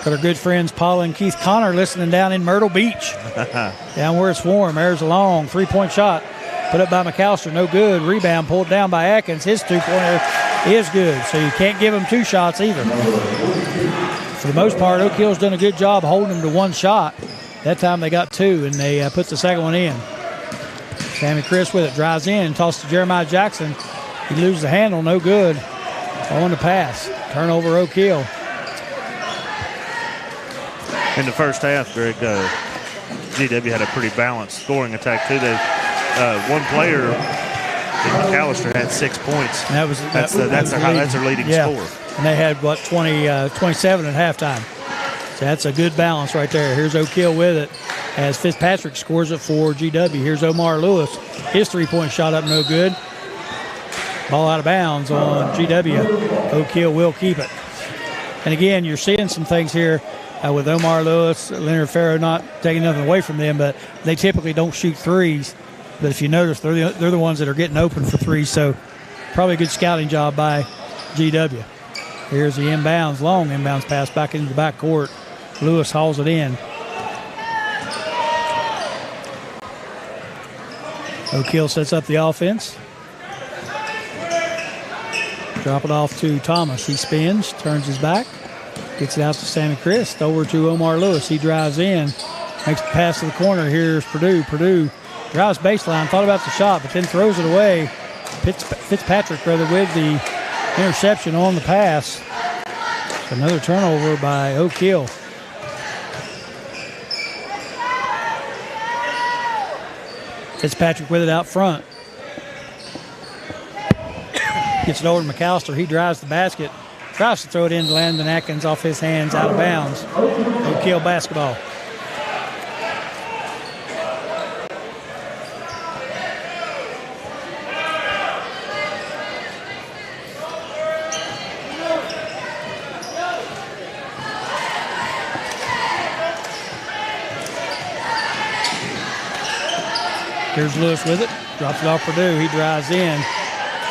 [SPEAKER 1] Got our good friends Paula and Keith Connor listening down in Myrtle Beach. Down where it's warm. There's a long three-point shot put up by McAllister. No good. Rebound pulled down by Atkins. His two-pointer is good. So you can't give him 2 shots either. For the most part, Oak Hill's done a good job holding him to 1 shot. That time they got 2, and they put the second one in. Sammy Chris with it. Drives in. Tosses to Jeremiah Jackson. He loses the handle. No good. On the pass. Turnover Oak Hill.
[SPEAKER 4] In the first half, Greg, GW had a pretty balanced scoring attack, too. One player, McAllister, had 6 points.
[SPEAKER 1] And that's
[SPEAKER 4] their leading scorer.
[SPEAKER 1] And they had, 27 at halftime. So that's a good balance right there. Here's Oak Hill with it as Fitzpatrick scores it for GW. Here's Omar Lewis. His three-point shot up no good. Ball out of bounds on GW. Oak Hill will keep it. And again, you're seeing some things here with Omar Lewis, Leonard Farrow not taking nothing away from them, but they typically don't shoot threes. But if you notice, they're the ones that are getting open for threes. So probably a good scouting job by GW. Here's the inbounds, long inbounds pass back into the backcourt. Lewis hauls it in. Oak Hill sets up the offense. Drop it off to Thomas. He spins, turns his back, gets it out to Sammy Chris. Over to Omar Lewis. He drives in, makes the pass to the corner. Here's Purdue. Purdue drives baseline, thought about the shot, but then throws it away. Fitzpatrick, rather, with the interception on the pass. Another turnover by Oak Hill. Fitzpatrick with it out front. Gets it over to McAllister. He drives the basket. Tries to throw it into Landon Atkins off his hands, out of bounds. Oak Hill basketball. Here's Lewis with it. Drops it off Purdue. He drives in.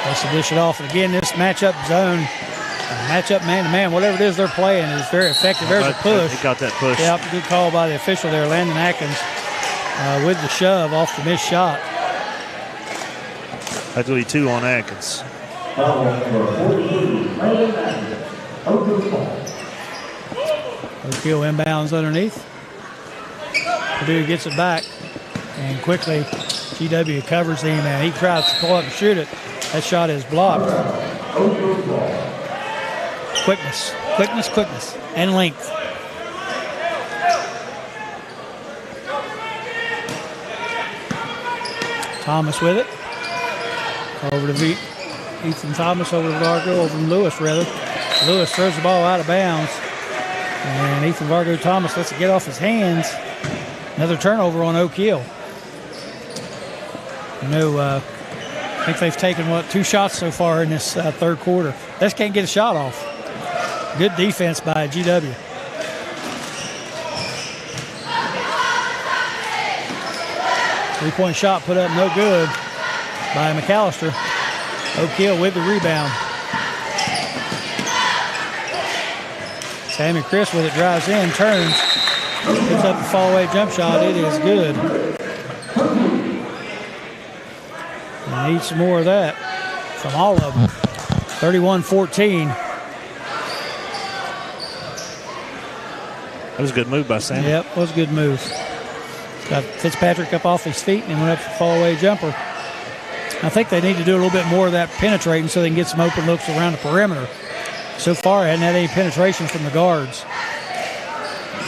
[SPEAKER 1] Wants to dish it off. And again, this matchup zone, matchup man-to-man, whatever it is they're playing is very effective. There's a push.
[SPEAKER 4] He got that push.
[SPEAKER 1] Yep, good call by the official there, Landon Atkins, with the shove off the missed shot.
[SPEAKER 4] That's really 2 on Atkins.
[SPEAKER 1] Oak Hill inbounds underneath. Purdue gets it back. And quickly, GW covers him, and he tries to pull up and shoot it. That shot is blocked. Quickness, and length. Thomas with it. Over to Ethan Thomas, over to Vargo, over to Lewis, rather. Lewis throws the ball out of bounds. And Ethan Vargo Thomas lets it get off his hands. Another turnover on Oak Hill. I think they've taken, 2 shots so far in this third quarter. They just can't get a shot off. Good defense by GW. Three-point shot put up no good by McAllister. Oak Hill with the rebound. Sammy Chris with it, drives in, turns, picks up the fall-away jump shot. It is good. And need some more of that from all of them. 31-14.
[SPEAKER 4] That was a good move by Sammy.
[SPEAKER 1] Yep, was a good move. Got Fitzpatrick up off his feet and went up for the fall-away jumper. I think they need to do a little bit more of that penetrating so they can get some open looks around the perimeter. So far, I hadn't had any penetration from the guards.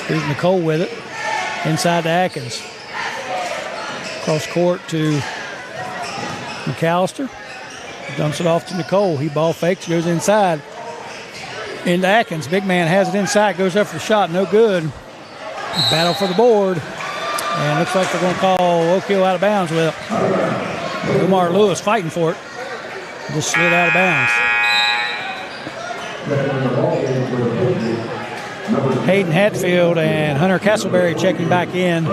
[SPEAKER 1] Here's Nicole with it. Inside to Atkins. Cross court to McAllister. Dumps it off to Nicole. He ball fakes, goes inside. Into Atkins. Big man has it inside, goes up for the shot. No good. Battle for the board. And looks like they're going to call Oak Hill out of bounds with it. Omar Lewis fighting for it. Just slid out of bounds. Hayden Hatfield and Hunter Castleberry checking back in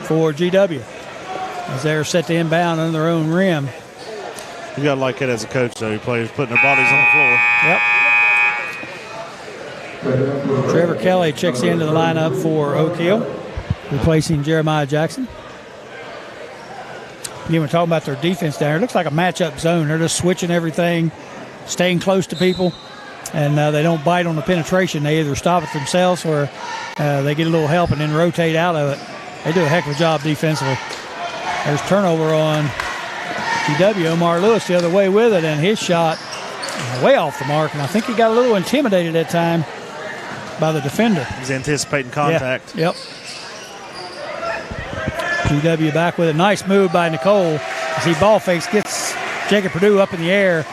[SPEAKER 1] for GW as they're set to inbound on their own rim.
[SPEAKER 4] You got to like it as a coach, though. He plays putting their bodies on the floor.
[SPEAKER 1] Yep. Trevor Kelly checks into the lineup for Oak Hill, replacing Jeremiah Jackson. Again, we're talking about their defense down here. It looks like a matchup zone. They're just switching everything, staying close to people, and they don't bite on the penetration. They either stop it themselves or they get a little help and then rotate out of it. They do a heck of a job defensively. There's turnover on GW. Omar Lewis the other way with it, and his shot way off the mark, and I think he got a little intimidated that time by the defender.
[SPEAKER 4] He's anticipating contact.
[SPEAKER 1] Yeah. Yep. GW back with a nice move by Nicole as he ball fakes, gets Jacob Purdue up in the air,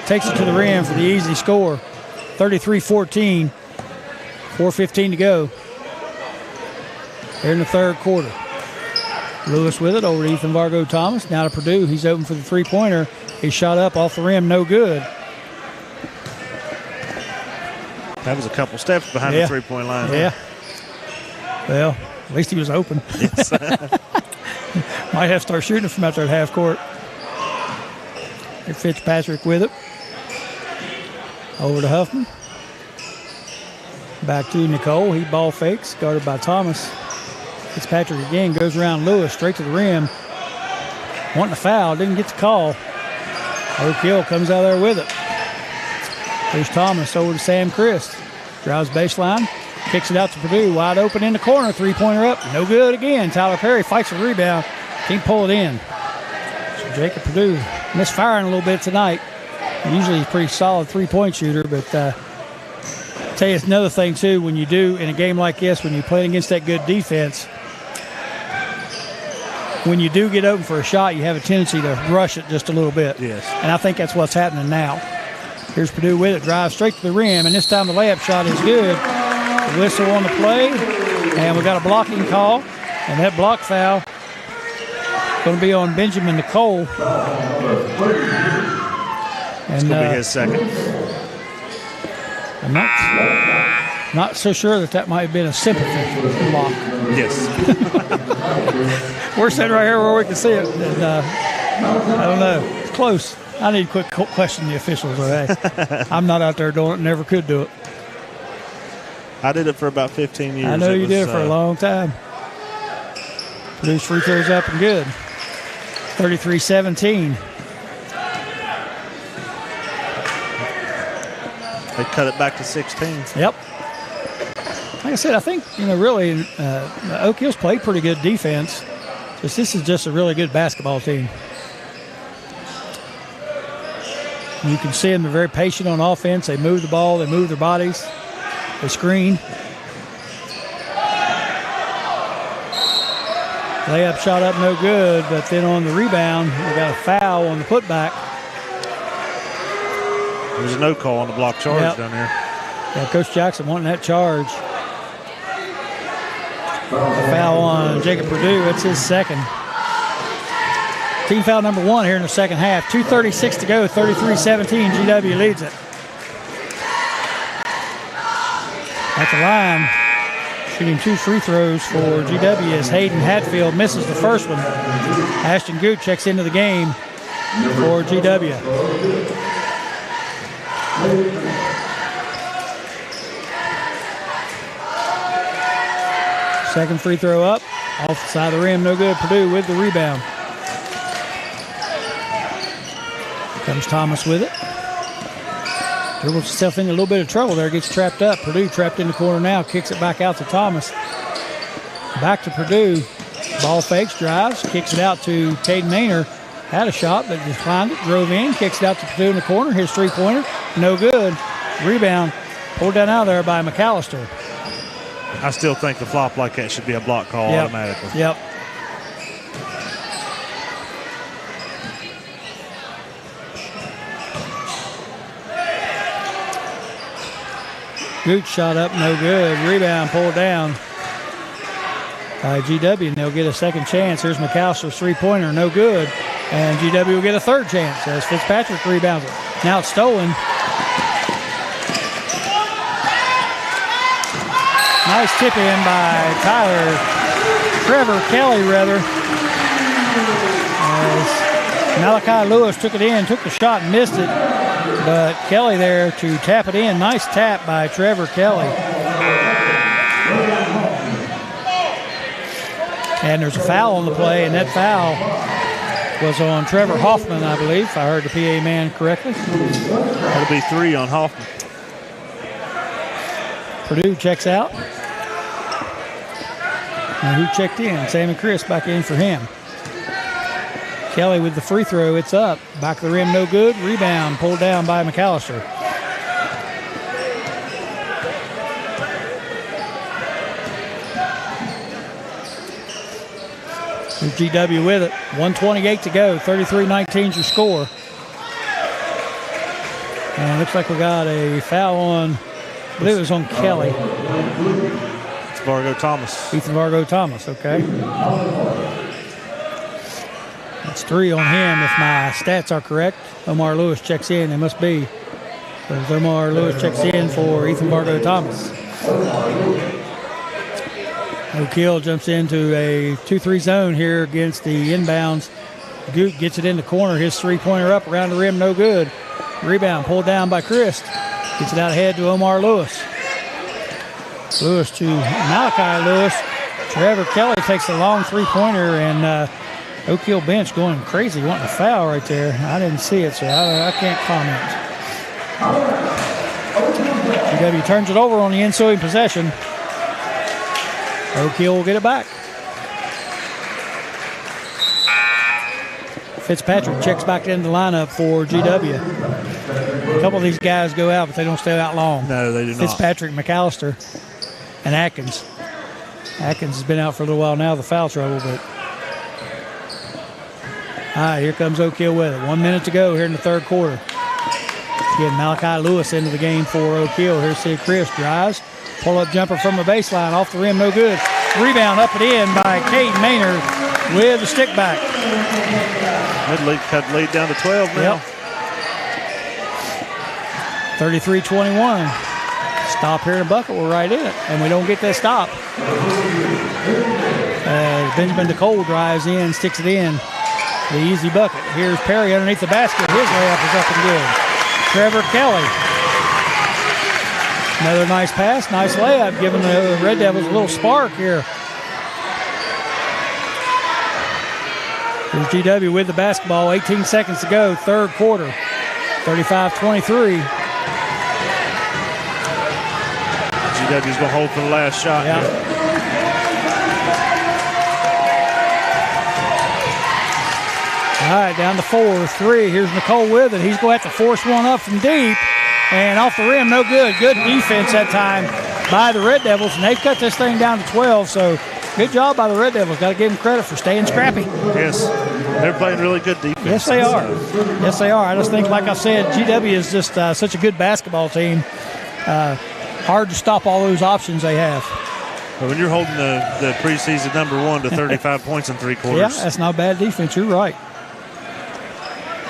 [SPEAKER 1] takes it to the rim for the easy score. 33-14, 4:15 to go here in the third quarter. Lewis with it over to Ethan Vargo Thomas. Now to Purdue. He's open for the three-pointer. He shot up off the rim, no good.
[SPEAKER 4] That was a couple steps behind the three-point line.
[SPEAKER 1] Yeah. Well, at least he was open.
[SPEAKER 4] Yes.
[SPEAKER 1] Might have to start shooting from out there at half court. Here's Fitzpatrick with it. Over to Huffman. Back to Nicole. He ball fakes, guarded by Thomas. Fitzpatrick again goes around Lewis, straight to the rim. Wanting a foul, didn't get the call. Oak Hill comes out there with it. Here's Thomas over to Sam Christ. Drives baseline, kicks it out to Purdue, wide open in the corner, three-pointer up, no good again. Tyler Perry fights the rebound, Can't pull it in. So Jacob Purdue misfiring a little bit tonight. Usually he's a pretty solid three-point shooter, but I'll tell you, it's another thing, too, when you do in a game like this, when you play against that good defense, when you do get open for a shot, you have a tendency to rush it just a little bit.
[SPEAKER 4] Yes.
[SPEAKER 1] And I think that's what's happening now. Here's Purdue with it, drives straight to the rim, and this time the layup shot is good. The whistle on the play, and we got a blocking call, and that block foul going to be on Benjamin Nicole.
[SPEAKER 4] It's going to be his second.
[SPEAKER 1] I'm not so sure that might have been a sympathy block.
[SPEAKER 4] Yes.
[SPEAKER 1] We're sitting right here where we can see it. And, I don't know. It's close. I need to quit questioning the officials. Hey, I'm not out there doing it. Never could do it.
[SPEAKER 4] I did it for about 15 years.
[SPEAKER 1] I know you did it for a long time. Purdue's free throws up and good. 33-17.
[SPEAKER 4] They cut it back to 16.
[SPEAKER 1] Yep. Like I said, I think, really, Oak Hill's played pretty good defense. This is just a really good basketball team. You can see them, they're very patient on offense. They move the ball, they move their bodies, they screen. Layup shot up no good, but then on the rebound, we got a foul on the putback.
[SPEAKER 4] There's a no call on the block charge down there.
[SPEAKER 1] Yeah, Coach Jackson wanting that charge. A foul on Jacob Purdue. That's his second. Team foul number 1 here in the second half. 2:36 to go, 33-17. GW leads it. At the line, shooting 2 free throws for GW as Hayden Hatfield misses the first one. Ashton Goot checks into the game for GW. Second free throw up, off the side of the rim, no good. Purdue with the rebound. Comes Thomas with it. Dribbles himself into a little bit of trouble there, gets trapped up. Purdue trapped in the corner now, kicks it back out to Thomas. Back to Purdue. Ball fakes, drives, kicks it out to Caden Maynard. Had a shot, but declined it, drove in, kicks it out to Purdue in the corner. His three-pointer, no good. Rebound, pulled down out of there by McAllister.
[SPEAKER 4] I still think the flop like that should be a block call automatically.
[SPEAKER 1] Yep. Gooch shot up, no good. Rebound pulled down by GW, and they'll get a second chance. Here's McAllister's three-pointer, no good. And GW will get a third chance as Fitzpatrick rebounds it. Now it's stolen. Nice tip in by Trevor Kelly, as Malachi Lewis took it in, took the shot and missed it. But Kelly there to tap it in. Nice tap by Trevor Kelly. And there's a foul on the play, and that foul was on Trevor Hoffman, I believe, if I heard the PA man correctly.
[SPEAKER 4] That'll be 3 on Hoffman.
[SPEAKER 1] Purdue checks out. And who checked in? Sammy Chris back in for him. Kelly with the free throw. It's up. Back of the rim, no good. Rebound pulled down by McAllister. GW with it. 1:28 to go. 33-19 is your score. And it looks like we got a foul on, I believe it was on Kelly.
[SPEAKER 4] It's Vargo Thomas.
[SPEAKER 1] Ethan Vargo Thomas, okay. That's 3 on him if my stats are correct. Omar Lewis checks in. They must be. Because Omar Lewis checks in for Ethan Vargo Thomas. Oak Hill jumps into a 2-3 zone here against the inbounds. Goot gets it in the corner. His three-pointer up around the rim, no good. Rebound pulled down by Christ. Gets it out ahead to Omar Lewis. Lewis to Malachi Lewis. Trevor Kelly takes a long three-pointer, and Oak Hill bench going crazy, wanting a foul right there. I didn't see it, so I can't comment. GW turns it over on the ensuing possession. Oak Hill will get it back. Fitzpatrick checks back into the lineup for GW. A couple of these guys go out, but they don't stay out long.
[SPEAKER 4] No, they do not.
[SPEAKER 1] Fitzpatrick, McAllister, and Atkins. Atkins has been out for a little while now, the foul trouble, but. All right, here comes Oak Hill with it. 1 minute to go here in the third quarter. Getting Malachi Lewis into the game for Oak Hill. Here's Sid Chris, drives. Pull-up jumper from the baseline, off the rim, no good. Rebound up and in by Caden Maynard with the stick back.
[SPEAKER 4] That cut lead down to 12 now.
[SPEAKER 1] Yep. 33-21. Stop here in a bucket, we're right in it, and we don't get that stop. Benjamin Nicole drives in, sticks it in. The easy bucket. Here's Perry underneath the basket. His layup is up and good. Trevor Kelly. Another nice pass, nice layup, giving the Red Devils a little spark here. Here's GW with the basketball. 18 seconds to go, third quarter. 35-23.
[SPEAKER 4] GW's going to hold for the last shot.
[SPEAKER 1] Yeah. All right, down to 4-3. Here's Nicole with it. He's going to have to force one up from deep. And off the rim, no good. Good defense that time by the Red Devils. And they've cut this thing down to 12. So good job by the Red Devils. Got to give them credit for staying scrappy.
[SPEAKER 4] Yes, they're playing really good defense.
[SPEAKER 1] Yes, they are. Yes, they are. I just think, like I said, GW is just such a good basketball team. Hard to stop all those options they have.
[SPEAKER 4] But when you're holding the preseason number 1 to 35 points in 3 quarters.
[SPEAKER 1] Yeah, that's not bad defense. You're right.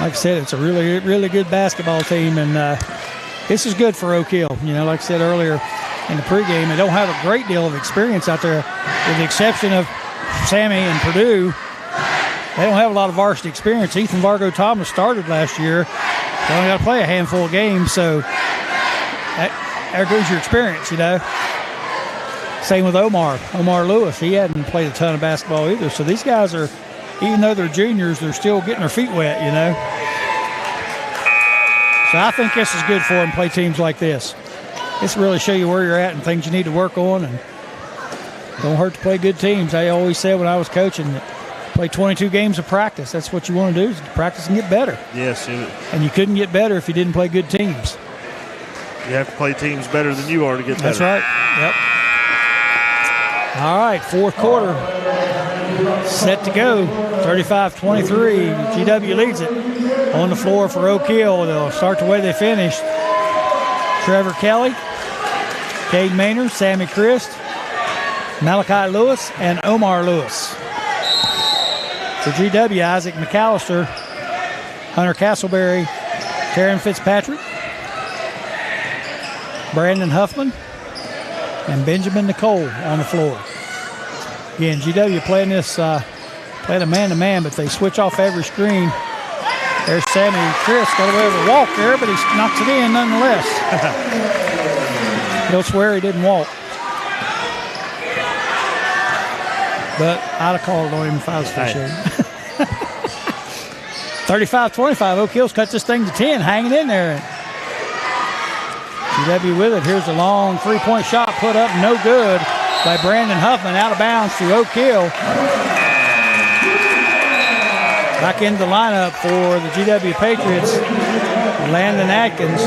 [SPEAKER 1] Like I said, it's a really, really good basketball team, and this is good for Oak Hill. You know, like I said earlier in the pregame, they don't have a great deal of experience out there, with the exception of Sammy and Purdue. They don't have a lot of varsity experience. Ethan Vargo Thomas started last year. They only got to play a handful of games, so there goes your experience, you know. Same with Omar Lewis. He hadn't played a ton of basketball either. So these guys are, even though they're juniors, they're still getting their feet wet, you know. So I think this is good for them, play teams like this. This really show you where you're at and things you need to work on, and don't hurt to play good teams. I always said when I was coaching that play 22 games of practice. That's what you want to do, is practice and get better.
[SPEAKER 4] Yes.
[SPEAKER 1] And you couldn't get better if you didn't play good teams.
[SPEAKER 4] You have to play teams better than you are to get better.
[SPEAKER 1] That's right. Yep. All right, fourth quarter. Set to go. 35-23. GW leads it. On the floor for Oak Hill. They'll start the way they finished. Trevor Kelly, Cade Maynard, Sammy Christ, Malachi Lewis, and Omar Lewis. For GW, Isaac McAllister, Hunter Castleberry, Taryn Fitzpatrick, Brandon Huffman, and Benjamin Nicole on the floor. Again, GW playing this, playing a man-to-man, but they switch off every screen. There's Sammy Chris, got away with a walk there, but he knocks it in nonetheless. He'll swear he didn't walk. But I'd have called on him if I was fishing. 35-25, Oak Hill's cut this thing to 10, hanging in there. GW with it. Here's a long three-point shot put up, no good by Brandon Huffman, out of bounds to Oak Hill. Back into the lineup for the GW Patriots, Landon Atkins.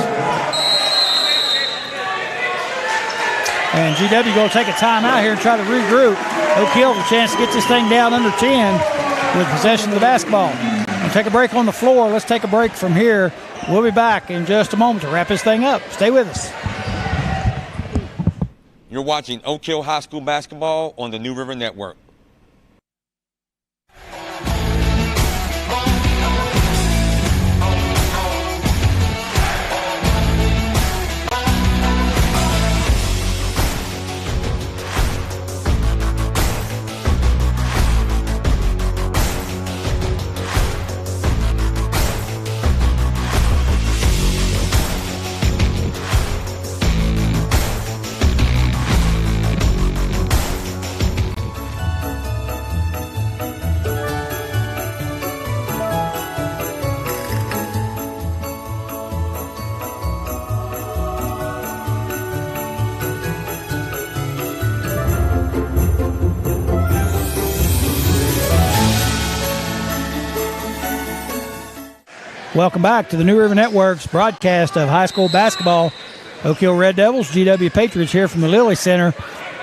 [SPEAKER 1] And GW going to take a timeout here and try to regroup. Oak Hill a chance to get this thing down under 10 with possession of the basketball. We'll take a break on the floor. Let's take a break from here. We'll be back in just a moment to wrap this thing up. Stay with us.
[SPEAKER 2] You're watching Oak Hill High School basketball on the New River Network.
[SPEAKER 1] Welcome back to the New River Network's broadcast of high school basketball. Oak Hill Red Devils, GW Patriots here from the Lilly Center.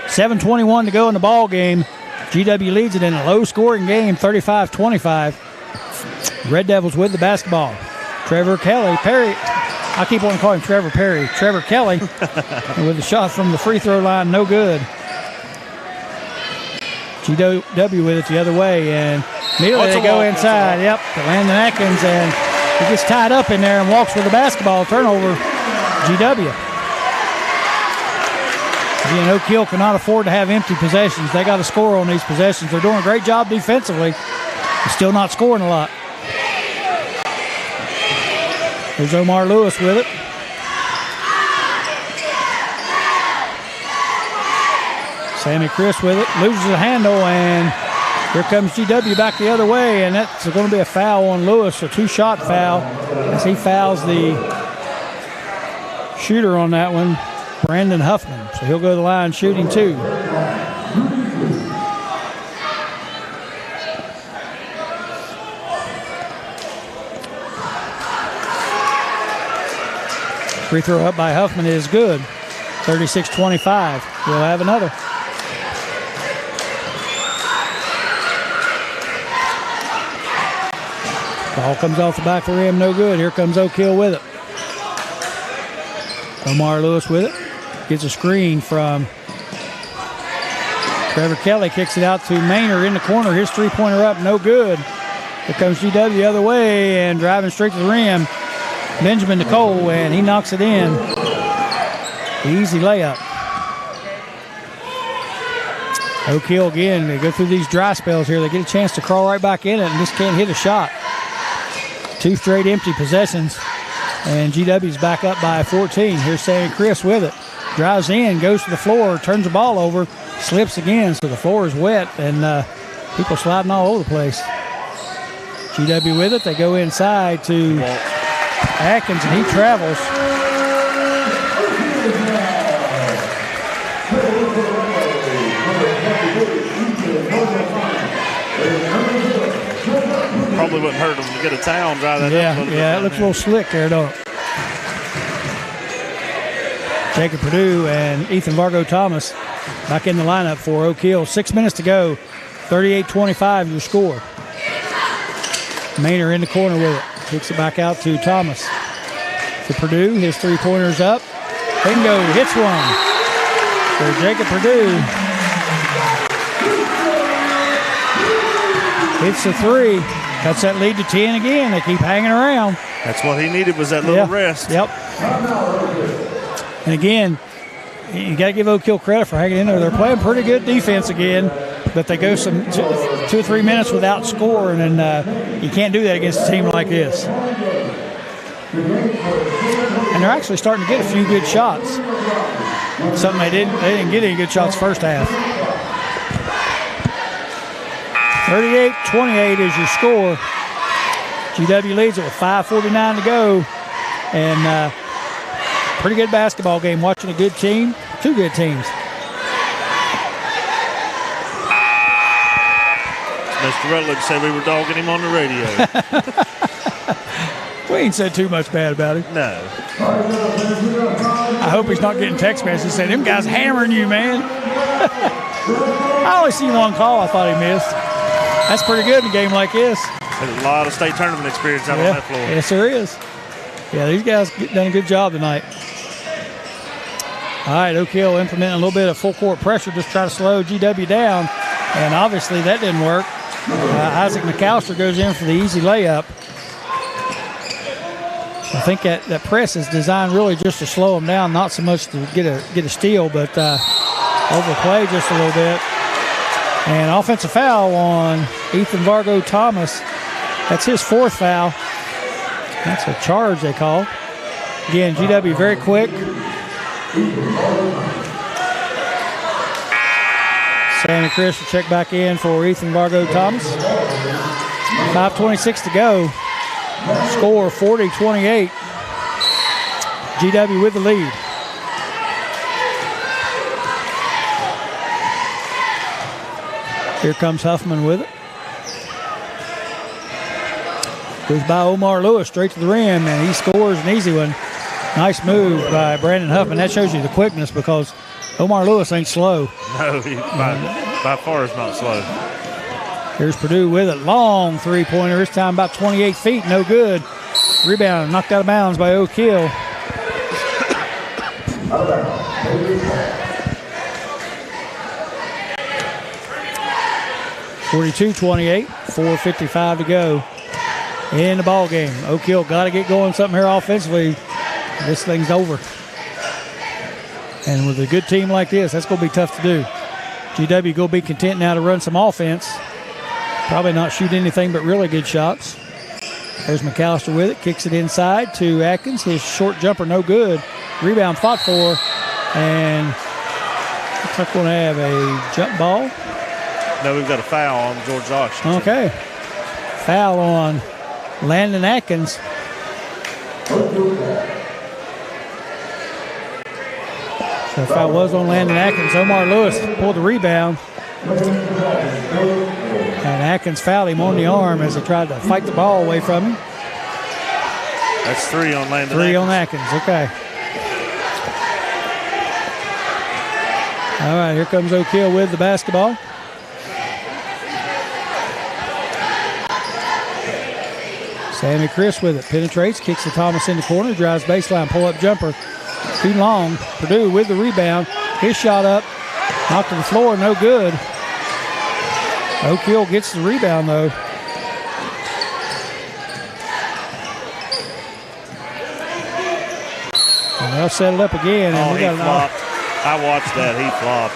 [SPEAKER 1] 7:21 to go in the ball game. GW leads it in a low-scoring game, 35-25. Red Devils with the basketball. Trevor Perry. I keep on calling him Trevor Perry. Trevor Kelly with the shot from the free throw line, no good. GW with it the other way, and immediately they go inside. Yep, to Landon Atkins, and he gets tied up in there and walks with the basketball. Turnover, GW. Again, Oak Hill cannot afford to have empty possessions. They got to score on these possessions. They're doing a great job defensively, but still not scoring a lot. There's Omar Lewis with it. Sammy Chris with it. Loses the handle, and here comes GW back the other way, and that's going to be a foul on Lewis, a two-shot foul, as he fouls the shooter on that one, Brandon Huffman. So he'll go to the line shooting two. Free throw up by Huffman is good. 36-25. We'll have another. Ball comes off the back of the rim, no good. Here comes Oak Hill with it. Omar Lewis with it. Gets a screen from Trevor Kelly. Kicks it out to Maynard in the corner. His three-pointer up, no good. Here comes GW the other way and driving straight to the rim. Benjamin Nicole, and he knocks it in. Easy layup. Oak Hill again, they go through these dry spells here. They get a chance to crawl right back in it and just can't hit a shot. Two straight empty possessions, and GW's back up by 14. Here's Sammy Chris with it. Drives in, goes to the floor, turns the ball over, slips again, so the floor is wet, and people sliding all over the place. GW with it. They go inside to Atkins, and he travels.
[SPEAKER 4] Probably wouldn't hurt him to get a towel and dry that up a little bit.
[SPEAKER 1] Yeah, it looks a little slick there, don't it? Jacob Perdue and Ethan Vargo Thomas back in the lineup for Oak Hill. 6 minutes to go. 38-25 your score. Maynard in the corner with it. Kicks it back out to Thomas. To Perdue, his three-pointer's up. Bingo, hits one. For Jacob Perdue. Hits the three. Cuts that lead to 10 again. They keep hanging around.
[SPEAKER 4] That's what he needed, was that little rest.
[SPEAKER 1] Yep. And again, you got to give Oak Hill credit for hanging in there. They're playing pretty good defense again, but they go some 2 or 3 minutes without scoring, and you can't do that against a team like this. And they're actually starting to get a few good shots. Something they didn't get any good shots first half. 38-28 is your score. GW leads it with 5:49 to go, and pretty good basketball game. Watching a good team, two good teams.
[SPEAKER 4] Mr. Rutledge said we were dogging him on the radio.
[SPEAKER 1] We ain't said too much bad about him.
[SPEAKER 4] No.
[SPEAKER 1] I hope he's not getting text messages saying, them guys hammering you, man. I only see one call I thought he missed. That's pretty good in a game like this.
[SPEAKER 4] There's a lot of state tournament experience out on that floor.
[SPEAKER 1] Yes, there is. Yeah, these guys done a good job tonight. All right, Oak Hill implementing a little bit of full court pressure, just try to slow GW down. And obviously that didn't work. Isaac McAllister goes in for the easy layup. I think that press is designed really just to slow them down, not so much to get a steal, but overplay just a little bit. And offensive foul on Ethan Vargo Thomas. That's his fourth foul. That's a charge they call. Again, GW very quick. Sammy Chris will check back in for Ethan Vargo Thomas. 5:26 to go. Score 40-28. GW with the lead. Here comes Huffman with it. Goes by Omar Lewis straight to the rim, and he scores an easy one. Nice move by Brandon Huffman. That shows you the quickness because Omar Lewis ain't slow.
[SPEAKER 4] No, he by far is not slow.
[SPEAKER 1] Here's Purdue with it. Long three-pointer. This time about 28 feet. No good. Rebound knocked out of bounds by Oak Hill. (42-28). 4:55 to go in the ball game. Oak Hill got to get going something here offensively. This thing's over. And with a good team like this, that's going to be tough to do. GW going to be content now to run some offense. Probably not shoot anything but really good shots. There's McAllister with it. Kicks it inside to Atkins. His short jumper, no good. Rebound fought for. And looks like we're going to have a jump ball.
[SPEAKER 4] No, we've got a foul on George Washington.
[SPEAKER 1] Okay. Foul on Landon Atkins. So the foul was on Landon Atkins. Omar Lewis pulled the rebound. And Atkins fouled him on the arm as he tried to fight the ball away from him.
[SPEAKER 4] That's 3 on Landon
[SPEAKER 1] Three
[SPEAKER 4] Atkins.
[SPEAKER 1] on Atkins, okay. All right, here comes Oak Hill with the basketball. Sammy Chris with it. Penetrates, kicks to Thomas in the corner, drives baseline, pull-up jumper. Too long. Purdue with the rebound. His shot up, knocked to the floor, no good. Oak Hill gets the rebound, though. And they'll set it up again. And we
[SPEAKER 4] he
[SPEAKER 1] got
[SPEAKER 4] flopped. I watched that. He flopped.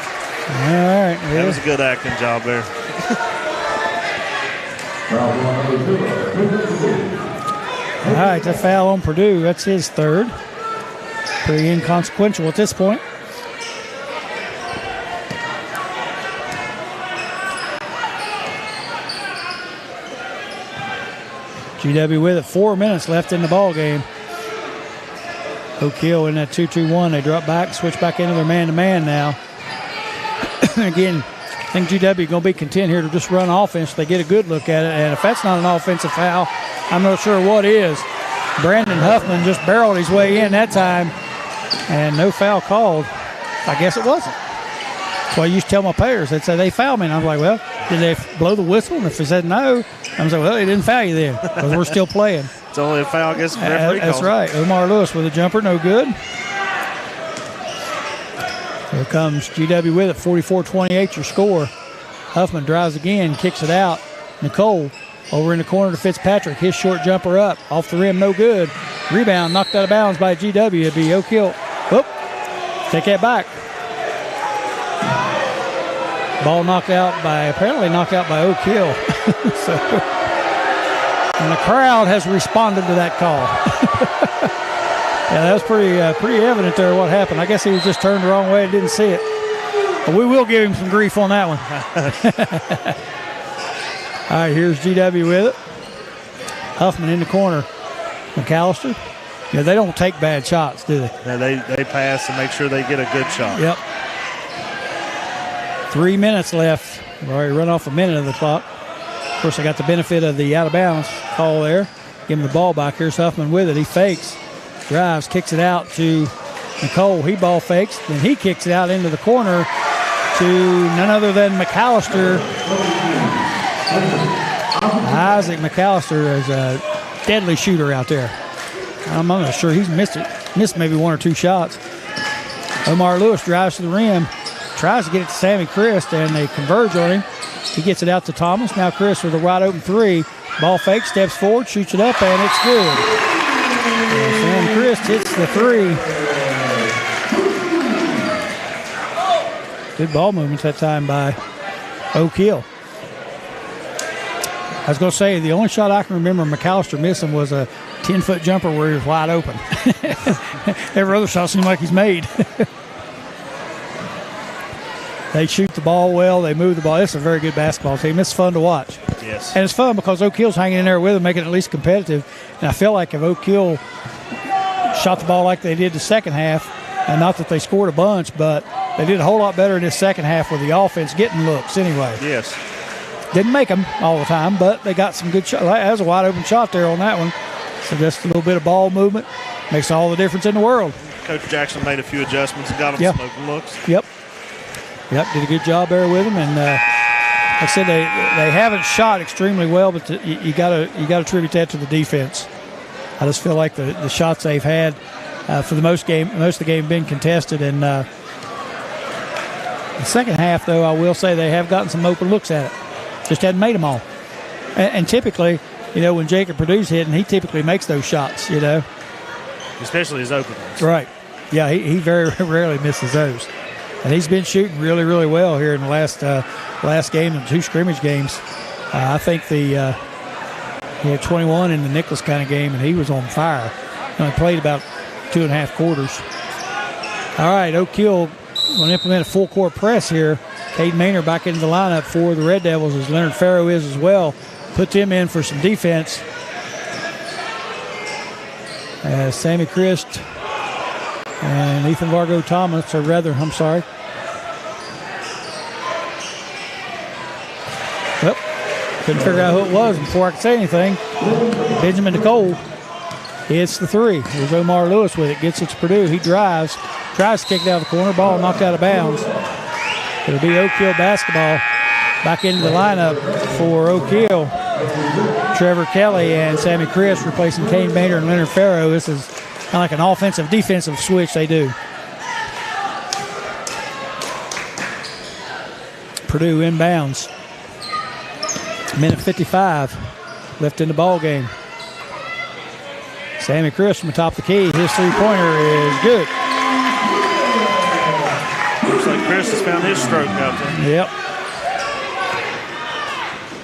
[SPEAKER 1] All right.
[SPEAKER 4] That was a good acting job there.
[SPEAKER 1] All right, the foul on Purdue. That's his third. Pretty inconsequential at this point. GW with it. 4 minutes left in the ball game. Oak Hill in that 2-2-1. They drop back, switch back into their man-to-man now. Again, I think GW going to be content here to just run offense. They get a good look at it, and if that's not an offensive foul, I'm not sure what is. Brandon Huffman just barreled his way in that time, and no foul called. I guess it wasn't. That's why I used to tell my players. They'd say they fouled me, and I'm like, well, did they blow the whistle? And if they said no, I'm like, well, they didn't foul you then because we're still playing.
[SPEAKER 4] It's only a foul against the referee.
[SPEAKER 1] That's right. Omar Lewis with a jumper, no good. Here comes GW with it, 44-28 your score. Huffman drives again, kicks it out. Nicole over in the corner to Fitzpatrick. His short jumper up, off the rim, no good. Rebound knocked out of bounds by GW. It'd be Oak Hill. Whoop. Take that back. Ball apparently knocked out by Oak Hill. And the crowd has responded to that call. Yeah, that was pretty evident there what happened. I guess he was just turned the wrong way and didn't see it. But we will give him some grief on that one. All right, here's GW with it. Huffman in the corner. McAllister. Yeah, they don't take bad shots, do they?
[SPEAKER 4] Yeah, they pass and make sure they get a good shot.
[SPEAKER 1] Yep. 3 minutes left. We've already run off a minute of the clock. Of course, I got the benefit of the out-of-bounds call there. Give him the ball back. Here's Huffman with it. He fakes, drives, kicks it out to Nicole. He ball fakes. Then he kicks it out into the corner to none other than McAllister. Isaac McAllister is a deadly shooter out there. I'm not sure he's missed maybe 1 or 2 shots. Omar Lewis drives to the rim, tries to get it to Sammy Christ, and they converge on him. He gets it out to Thomas. Now Chris with a wide open 3. Ball fake, steps forward, shoots it up, and it's good. And Sam Christ hits the 3. Good ball movements that time by Oak Hill. I was going to say, the only shot I can remember McAllister missing was a 10-foot jumper where he was wide open. Every other shot seemed like he's made. They shoot the ball well. They move the ball. It's a very good basketball team. It's fun to watch.
[SPEAKER 4] Yes.
[SPEAKER 1] And it's fun because Oak Hill's hanging in there with them, making it at least competitive. And I feel like if Oak Hill shot the ball like they did the second half, and not that they scored a bunch, but they did a whole lot better in this second half with the offense getting looks anyway.
[SPEAKER 4] Yes.
[SPEAKER 1] Didn't make them all the time, but they got some good shots. That was a wide open shot there on that one. So just a little bit of ball movement makes all the difference in the world.
[SPEAKER 4] Coach Jackson made a few adjustments and got them some open looks.
[SPEAKER 1] Yep, did a good job there with them. And like I said, they haven't shot extremely well, but you got to attribute that to the defense. I just feel like the shots they've had for most of the game been contested. And the second half, though, I will say they have gotten some open looks at it. Just hadn't made them all. And typically, when Jacob Purdue's hitting, he typically makes those shots,
[SPEAKER 4] Especially his open ones.
[SPEAKER 1] Right. Yeah, he very rarely misses those. And he's been shooting really, really well here in the last game and 2 scrimmage games. I think he had 21 in the Nicholas kind of game, and he was on fire. He only played about 2.5 quarters. All right, Oak Hill going to implement a full-court press here. Cade Maynard back into the lineup for the Red Devils, as Leonard Farrow is as well. Put them in for some defense. Sammy Christ and Ethan Vargo Thomas, or rather, I'm sorry. Well, couldn't figure out who it was before I could say anything. Benjamin Nicole hits the 3. Here's Omar Lewis with it. Gets it to Purdue. He tries to kick it out of the corner. Ball knocked out of bounds. It'll be Oak Hill basketball. Back into the lineup for Oak Hill. Trevor Kelly and Sammy Chris replacing Cade Maynard and Leonard Farrow. This is kind of like an offensive-defensive switch they do. Purdue inbounds. Minute 55 left in the ball game. Sammy Chris from the top of the key. His 3-pointer is good.
[SPEAKER 4] Looks like Chris has found his stroke out there.
[SPEAKER 1] Yep.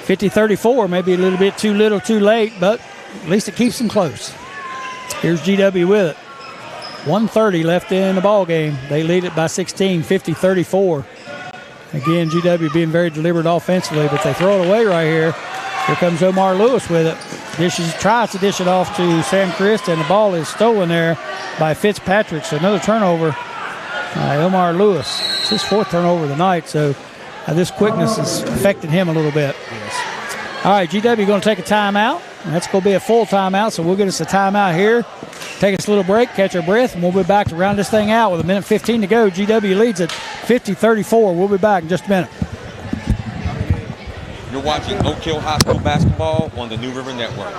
[SPEAKER 1] 50-34, maybe a little bit too little, too late, but at least it keeps them close. Here's GW with it. 1:30 left in the ball game. They lead it by 16, 50-34. Again, GW being very deliberate offensively, but they throw it away right here. Here comes Omar Lewis with it. Tries to dish it off to Sam Christ, and the ball is stolen there by Fitzpatrick. So another turnover by Omar Lewis. It's his 4th turnover of the night, so this quickness is affecting him a little bit.
[SPEAKER 4] Yes.
[SPEAKER 1] All right, GW going to take a timeout. That's going to be a full timeout, so we'll get us a timeout here. Take us a little break, catch our breath, and we'll be back to round this thing out with 1:15 to go. GW leads at 50-34. We'll be back in just a minute.
[SPEAKER 2] You're watching Oak Hill High School basketball on the New River Network.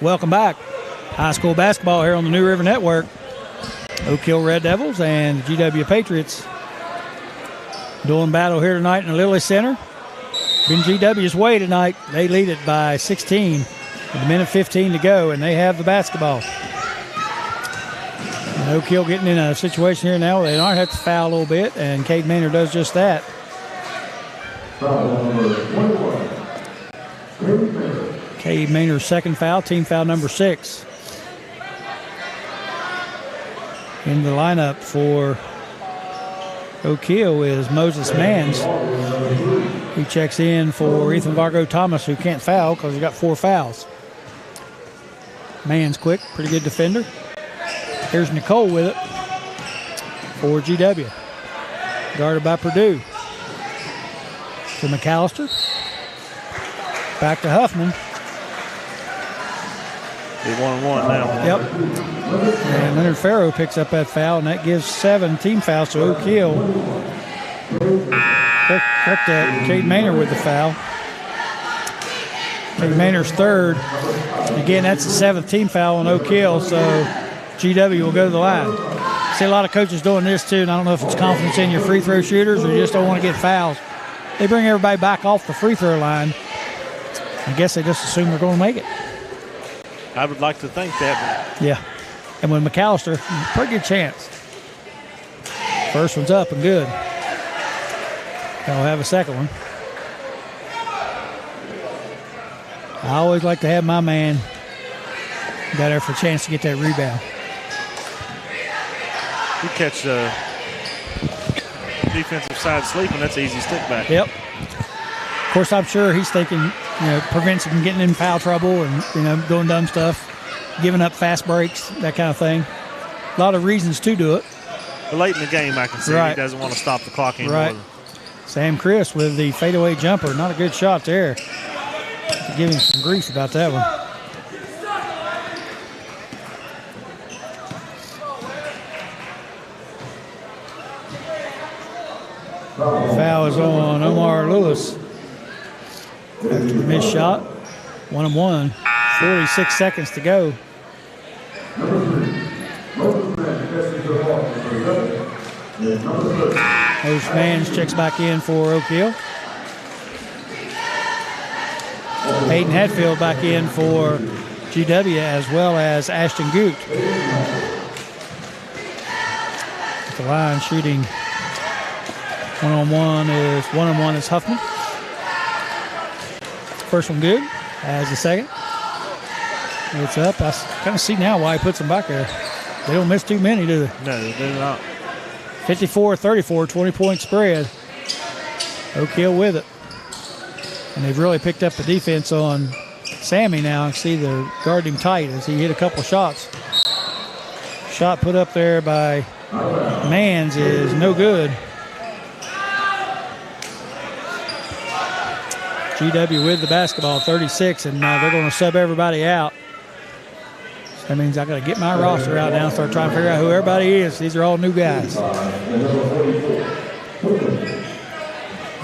[SPEAKER 1] Welcome back. High school basketball here on the New River Network. Oak Hill Red Devils and GW Patriots doing battle here tonight in the Lilly Center. Been GW's way tonight. They lead it by 16 with 1:15 to go, and they have the basketball. And Oak Hill getting in a situation here now where they might have to foul a little bit, and Cade Maynard does just that. Cade Maynard's 2nd foul, team foul number 6. In the lineup for Oak Hill is Moses Mans. He checks in for Ethan Vargo Thomas, who can't foul because he got 4 fouls. Mans quick, pretty good defender. Here's Nicole with it for GW. Guarded by Purdue. To McAllister. Back to Huffman.
[SPEAKER 4] Be 1-1 now.
[SPEAKER 1] Yep. And Leonard Farrow picks up that foul, and that gives 7 team fouls to Oak Hill. Correct that. Cade Maynard with the foul. Cade Maynard's 3rd. Again, that's the 7th team foul on Oak Hill, so GW will go to the line. See a lot of coaches doing this too, and I don't know if it's confidence in your free throw shooters or you just don't want to get fouls. they bring everybody back off the free throw line. I guess they just assume they're going to make it.
[SPEAKER 4] I would like to think that.
[SPEAKER 1] Yeah. And with McAllister, pretty good chance. First one's up and good. They'll have a second one. I always like to have my man got there for a chance to get that rebound.
[SPEAKER 4] You catch the defensive side sleeping, that's easy stick back.
[SPEAKER 1] Yep. Of course, I'm sure he's thinking, prevents him from getting in foul trouble and, doing dumb stuff, giving up fast breaks, that kind of thing. A lot of reasons to do it.
[SPEAKER 4] But late in the game, I can see he doesn't want to stop the clock anymore.
[SPEAKER 1] Right. Sam Chris with the fadeaway jumper. Not a good shot there. Give him some grief about that one. Foul is on Omar Lewis. After the missed shot, 1-1, 46 seconds to go. Coach Mans checks back in for Oak Hill. Hayden Hatfield back in for GW, as well as Ashton Goot. At the line shooting one-on-one is Huffman. First one good. As the second. It's up. I kind of see now why he puts them back there. They don't miss too many, do they?
[SPEAKER 4] No, they're not.
[SPEAKER 1] 54-34, 20-point spread. Oak Hill with it. And they've really picked up the defense on Sammy now. See, they're guarding him tight as he hit a couple shots. Shot put up there by Mans is no good. GW with the basketball, 36, and they're going to sub everybody out. So that means I got to get my roster out now and start trying to figure out who everybody is. These are all new guys.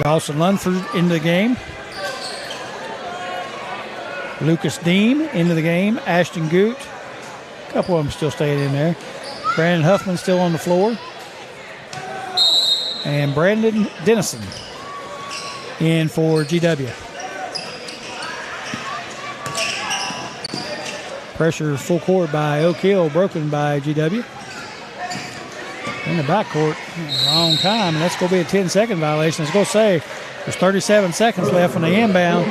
[SPEAKER 1] Dawson Lunford into the game. Lucas Deem into the game. Ashton Goot. A couple of them still staying in there. Brandon Huffman still on the floor. And Brandon Dennison in for GW. Pressure full court by Oak Hill, broken by GW. In the backcourt, long time, and that's going to be a 10-second violation. I was going to say, there's 37 seconds left on the inbound.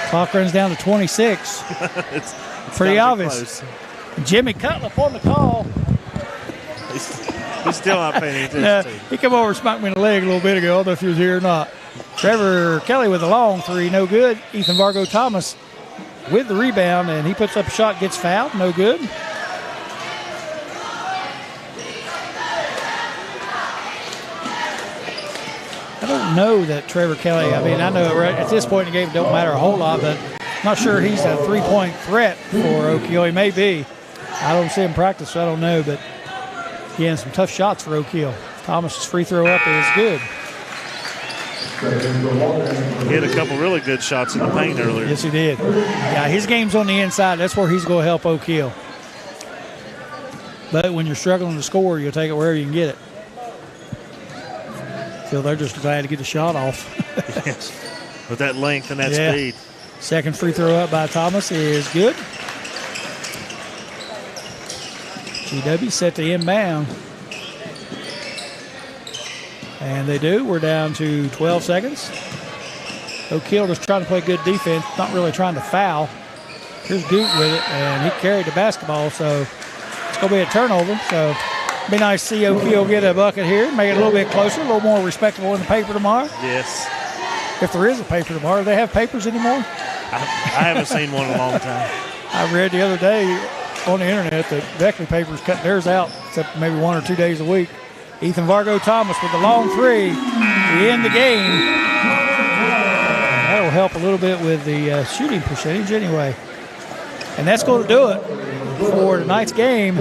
[SPEAKER 1] Clock runs down to 26.
[SPEAKER 4] it's
[SPEAKER 1] pretty obvious. Jimmy Cutler on the call.
[SPEAKER 4] He's still not paying attention.
[SPEAKER 1] He come over and smacked me in the leg a little bit ago. I don't know if he was here or not. Trevor Kelly with a long three, no good. Ethan Vargo Thomas with the rebound, and he puts up a shot, gets fouled, no good. I don't know that Trevor Kelly, I know right at this point in the game it don't matter a whole lot, but I'm not sure he's a three-point threat for Oak Hill. He may be. I don't see him practice, so I don't know, but again, some tough shots for Oak Hill. Thomas's free throw up is good.
[SPEAKER 4] He hit a couple really good shots in the paint earlier.
[SPEAKER 1] Yes, he did. Yeah, his game's on the inside. That's where he's going to help Oak Hill. But when you're struggling to score, you'll take it wherever you can get it. So they're just glad to get the shot off.
[SPEAKER 4] Yes. With that length and that speed.
[SPEAKER 1] Second free throw up by Thomas is good. GW set to inbound. And they do. We're down to 12 seconds. Oak Hill just trying to play good defense, not really trying to foul. Here's Goot with it, and he carried the basketball, so it's going to be a turnover. So it'd be nice to see Oak Hill get a bucket here, make it a little bit closer, a little more respectable in the paper tomorrow.
[SPEAKER 4] Yes.
[SPEAKER 1] If there is a paper tomorrow. Do they have papers anymore?
[SPEAKER 4] I haven't seen one in a long time.
[SPEAKER 1] I read the other day on the internet that Beckley Papers cut theirs out, except maybe 1 or 2 days a week. Ethan Vargo Thomas with the long three to end the game. That'll help a little bit with the shooting percentage anyway. And that's going to do it for tonight's game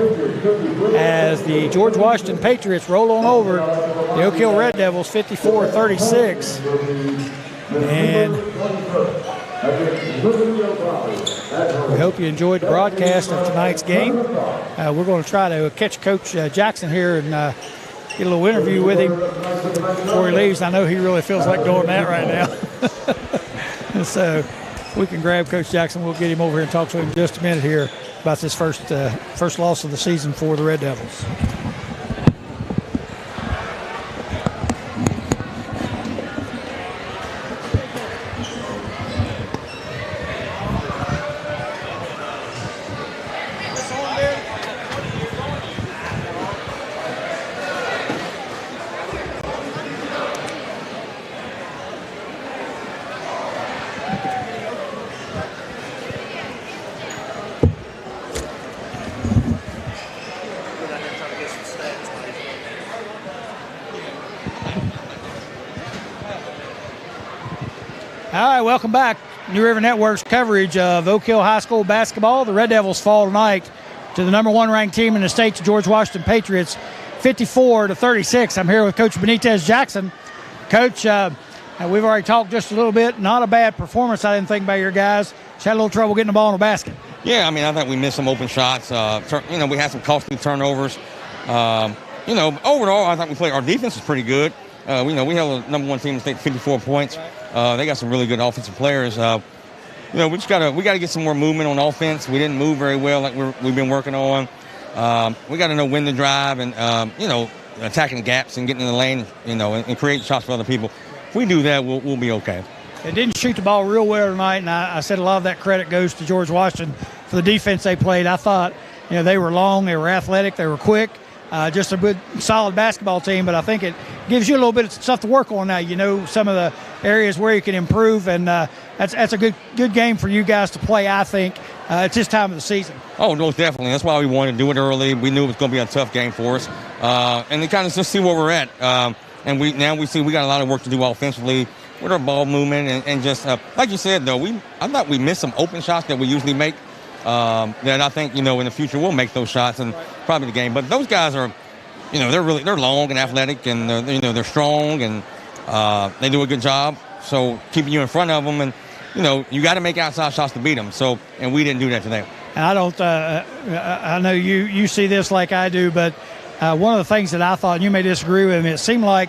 [SPEAKER 1] as the George Washington Patriots roll on over the Oak Hill Red Devils 54-36. And we hope you enjoyed the broadcast of tonight's game. We're going to try to catch Coach Jackson here in get a little interview with him before he leaves. I know he really feels like doing that right now. And so we can grab Coach Jackson. We'll get him over here and talk to him in just a minute here about this first loss of the season for the Red Devils. All right, welcome back. New River Network's coverage of Oak Hill High School basketball. The Red Devils fall tonight to the number 1 ranked team in the state, the George Washington Patriots, 54-36. I'm here with Coach Benitez Jackson. Coach, we've already talked just a little bit. Not a bad performance, I didn't think, by your guys. Just had a little trouble getting the ball in the basket.
[SPEAKER 2] Yeah, I mean, I think we missed some open shots. We had some costly turnovers. Overall, I think our defense was pretty good. We held the number 1 team in the state, 54 points. They got some really good offensive players. We got to get some more movement on offense. We didn't move very well like we've been working on. We got to know when to drive and attacking gaps and getting in the lane, and create shots for other people. If we do that, we'll be okay.
[SPEAKER 1] They didn't shoot the ball real well tonight, and I said a lot of that credit goes to George Washington for the defense they played. I thought, they were long, they were athletic, they were quick. Just a good, solid basketball team, but I think it gives you a little bit of stuff to work on now. Some of the areas where you can improve, and that's a good game for you guys to play, I think. It's this time of the season.
[SPEAKER 2] Oh, no, definitely. That's why we wanted to do it early. We knew it was going to be a tough game for us. And to kind of just see where we're at. And we see we got a lot of work to do offensively with our ball movement. And just, like you said, though, I thought we missed some open shots that we usually make. Then I think, in the future we'll make those shots and probably the game. But those guys are, they're long and athletic, and they're strong, and they do a good job. So keeping you in front of them, and you got to make outside shots to beat them. So, and we didn't do that today.
[SPEAKER 1] And I don't. I know you see this like I do, but one of the things that I thought, and you may disagree with me, it seemed like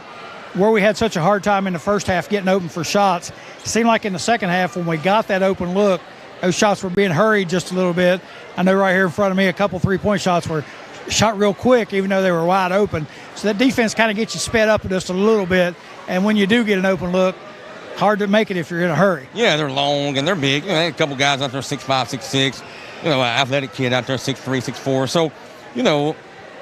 [SPEAKER 1] where we had such a hard time in the first half getting open for shots, it seemed like in the second half when we got that open look, those shots were being hurried just a little bit. I know right here in front of me a couple three-point shots were shot real quick, even though they were wide open. So that defense kind of gets you sped up just a little bit. And when you do get an open look, hard to make it if you're in a hurry.
[SPEAKER 2] Yeah, they're long and they're big. They had a couple guys out there 6'5", 6'6", an athletic kid out there 6'3", 6'4". So,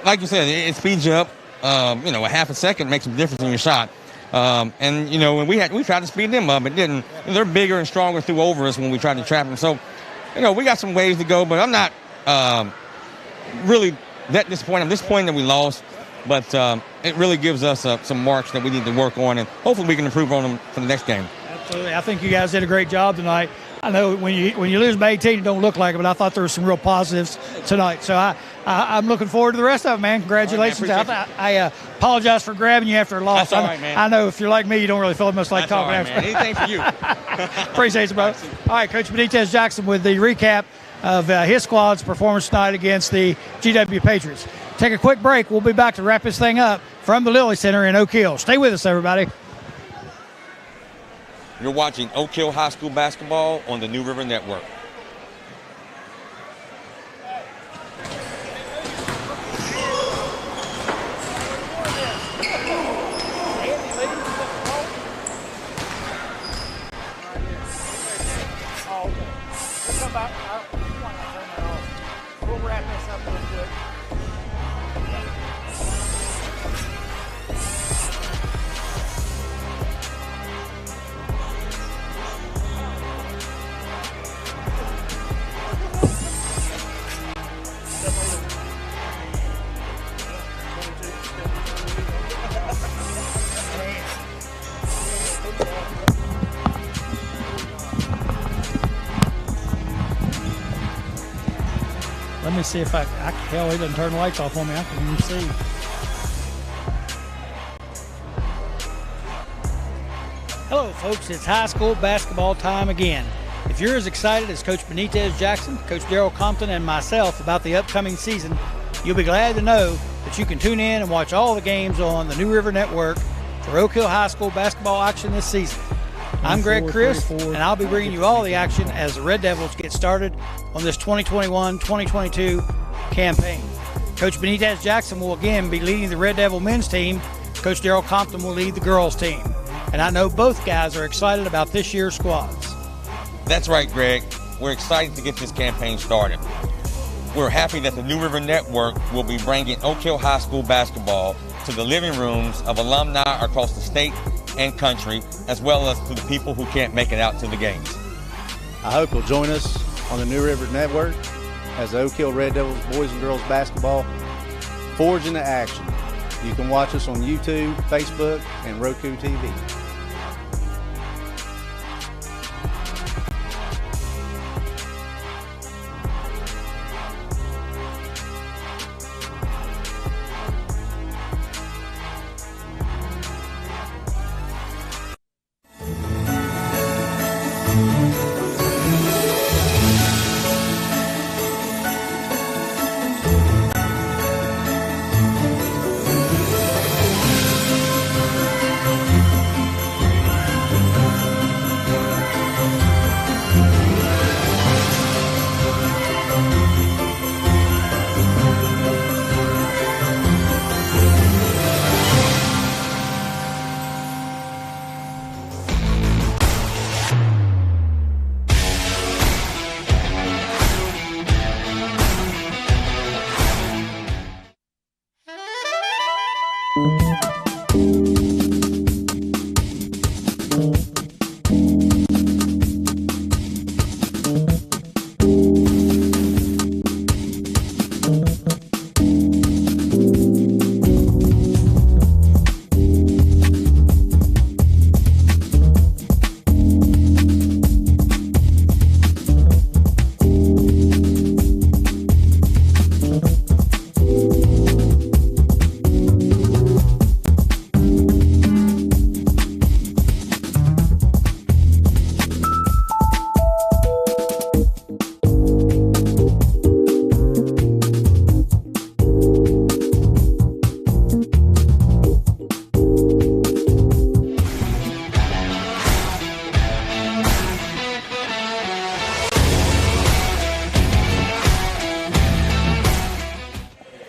[SPEAKER 2] like you said, it speeds you up. A half a second makes a difference in your shot. And we tried to speed them up. It didn't. They're bigger and stronger through over us when we tried to trap them. So, we got some ways to go, but I'm not really that disappointed. I'm disappointed that we lost, but it really gives us some marks that we need to work on, and hopefully we can improve on them for the next game.
[SPEAKER 1] Absolutely. I think you guys did a great job tonight. I know when you lose by 18, it don't look like it, but I thought there were some real positives tonight. So I'm looking forward to the rest of it, man. Congratulations.
[SPEAKER 2] All right,
[SPEAKER 1] I apologize for grabbing you after a loss.
[SPEAKER 2] That's all right, man.
[SPEAKER 1] I know if you're like me, you don't really feel much like
[SPEAKER 2] That's
[SPEAKER 1] talking
[SPEAKER 2] all right,
[SPEAKER 1] after.
[SPEAKER 2] man. Anything for you.
[SPEAKER 1] Appreciate it, bro. All right, Coach Benitez Jackson with the recap of his squad's performance tonight against the GW Patriots. Take a quick break. We'll be back to wrap this thing up from the Lilly Center in Oak Hill. Stay with us, everybody.
[SPEAKER 2] You're watching Oak Hill High School basketball on the New River Network.
[SPEAKER 1] We'll wrap this up real quick. Let me see if hell, he doesn't turn the lights off on me. I can even see. Hello, folks. It's high school basketball time again. If you're as excited as Coach Benitez Jackson, Coach Darryl Compton, and myself about the upcoming season, you'll be glad to know that you can tune in and watch all the games on the New River Network for Oak Hill High School basketball action this season. I'm Greg Chris, and I'll be bringing you all the action as the Red Devils get started on this 2021-2022 campaign. Coach Benitez Jackson will again be leading the Red Devil men's team. Coach Darrell Compton will lead the girls team. And I know both guys are excited about this year's squads.
[SPEAKER 2] That's right, Greg. We're excited to get this campaign started. We're happy that the New River Network will be bringing Oak Hill High School basketball to the living rooms of alumni across the state and country, as well as to the people who can't make it out to the games.
[SPEAKER 3] I hope you'll join us on the New River Network as the Oak Hill Red Devils boys and girls basketball forge into action. You can watch us on YouTube, Facebook, and Roku TV.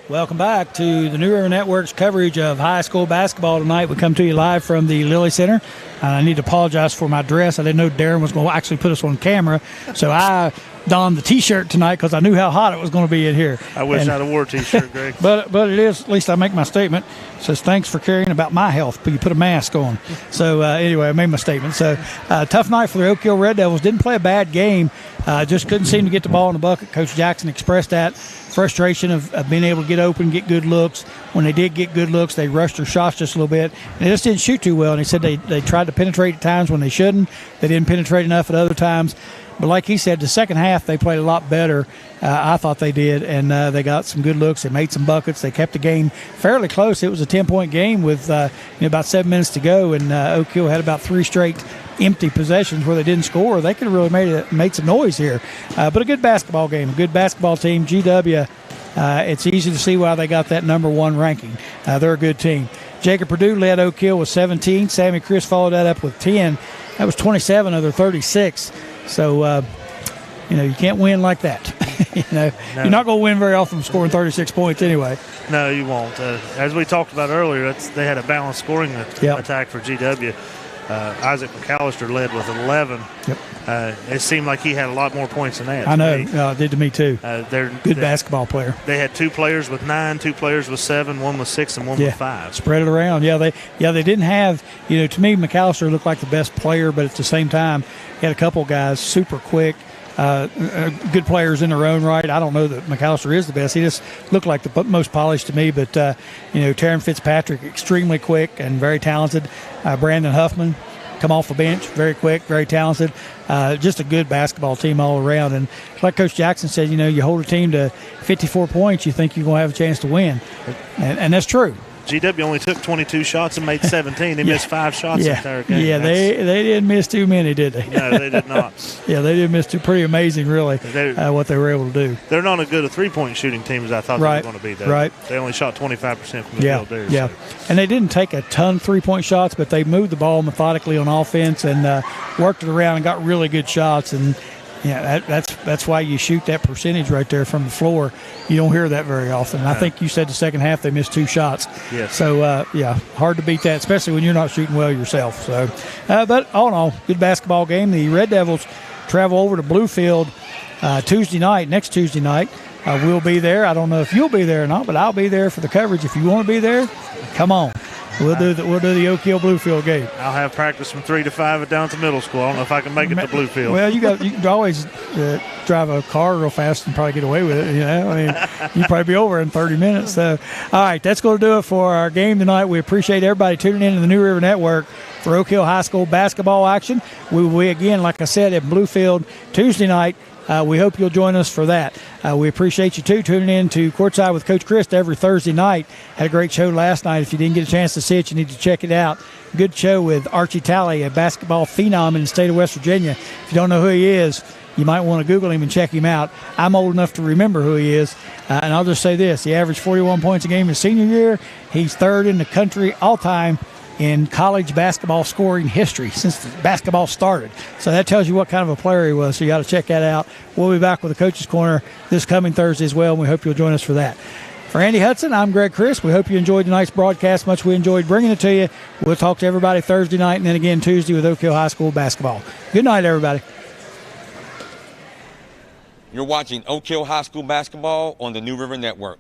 [SPEAKER 1] Welcome back to the New River Network's coverage of high school basketball tonight. We come to you live from the Lilly Center. I need to apologize for my dress. I didn't know Darren was going to actually put us on camera, so I donned the T-shirt tonight because I knew how hot it was going to be in here.
[SPEAKER 4] I wish I'd have wore a T-shirt, Greg.
[SPEAKER 1] but it is, at least I make my statement. It says, thanks for caring about my health, but you put a mask on. So anyway, I made my statement. So tough night for the Oak Hill Red Devils. Didn't play a bad game. Just couldn't seem to get the ball in the bucket. Coach Jackson expressed that frustration of being able to get open, get good looks. When they did get good looks, they rushed their shots just a little bit. And they just didn't shoot too well. And he said they tried to penetrate at times when they shouldn't. They didn't penetrate enough at other times. But like he said, the second half they played a lot better. I thought they did, and they got some good looks. They made some buckets. They kept the game fairly close. It was a 10-point game with about 7 minutes to go, and Oak Hill had about 3 straight empty possessions where they didn't score. They could have really made some noise here. But a good basketball game, a good basketball team. GW, it's easy to see why they got that number 1 ranking. They're a good team. Jacob Purdue led Oak Hill with 17. Sammy Chris followed that up with 10. That was 27 of their 36. So, you can't win like that. No. You're not going to win very often from scoring 36 points anyway.
[SPEAKER 4] No, you won't. As we talked about earlier, they had a balanced scoring attack for GW. Isaac McAllister led with 11.
[SPEAKER 1] Yep.
[SPEAKER 4] It seemed like he had a lot more points than that.
[SPEAKER 1] I know. It did to me, too. Good basketball player.
[SPEAKER 4] They had 2 players with 9, 2 players with 7, 1 with 6, and 1 with 5.
[SPEAKER 1] Spread it around. They didn't have, to me, McAllister looked like the best player, but at the same time, he had a couple guys super quick. Good players in their own right. I don't know that McAllister is the best. He just looked like the most polished to me. But, Taryn Fitzpatrick, extremely quick and very talented. Brandon Huffman, come off the bench, very quick, very talented. Just a good basketball team all around. And like Coach Jackson said, you hold a team to 54 points, you think you're going to have a chance to win. And that's true.
[SPEAKER 4] GW only took 22 shots and made 17. They missed 5 shots the entire game.
[SPEAKER 1] Yeah, they didn't miss too many, did they?
[SPEAKER 4] No, they did not.
[SPEAKER 1] Yeah, they didn't miss too. Pretty amazing, really, what they were able to do.
[SPEAKER 4] They're not as good a three-point shooting team as I thought they were going to be. Though.
[SPEAKER 1] Right.
[SPEAKER 4] They only shot 25% from the field there.
[SPEAKER 1] Yeah,
[SPEAKER 4] so.
[SPEAKER 1] And they didn't take a ton of three-point shots, but they moved the ball methodically on offense and worked it around and got really good shots. And yeah, that's why you shoot that percentage right there from the floor. You don't hear that very often. I think you said the second half they missed 2 shots.
[SPEAKER 4] Yes.
[SPEAKER 1] So, hard to beat that, especially when you're not shooting well yourself. So, but all in all, good basketball game. The Red Devils travel over to Bluefield next Tuesday night. We'll be there. I don't know if you'll be there or not, but I'll be there for the coverage. If you want to be there, come on. We'll do the Oak Hill Bluefield game.
[SPEAKER 4] I'll have practice from 3 to 5 at Downton Middle School. I don't know if I can make it to Bluefield.
[SPEAKER 1] Well, you can always drive a car real fast and probably get away with it. You know, I mean, you probably be over in 30 minutes. So, all right, that's going to do it for our game tonight. We appreciate everybody tuning in to the New River Network for Oak Hill High School basketball action. We will be again, like I said, at Bluefield Tuesday night. We hope you'll join us for that. We appreciate you, too, tuning in to Courtside with Coach Christ every Thursday night. Had a great show last night. If you didn't get a chance to see it, you need to check it out. Good show with Archie Talley, a basketball phenom in the state of West Virginia. If you don't know who he is, you might want to Google him and check him out. I'm old enough to remember who he is. And I'll just say this. He averaged 41 points a game his senior year. He's third in the country all-time in college basketball scoring history since basketball started. So that tells you what kind of a player he was. So you got to check that out. We'll be back with the Coach's Corner this coming Thursday as well, and we hope you'll join us for that. For Andy Hudson, I'm Greg Chris. We hope you enjoyed tonight's broadcast. Much we enjoyed bringing it to you. We'll talk to everybody Thursday night and then again Tuesday with Oak Hill High School basketball. Good night, everybody.
[SPEAKER 2] You're watching Oak Hill High School basketball on the New River Network.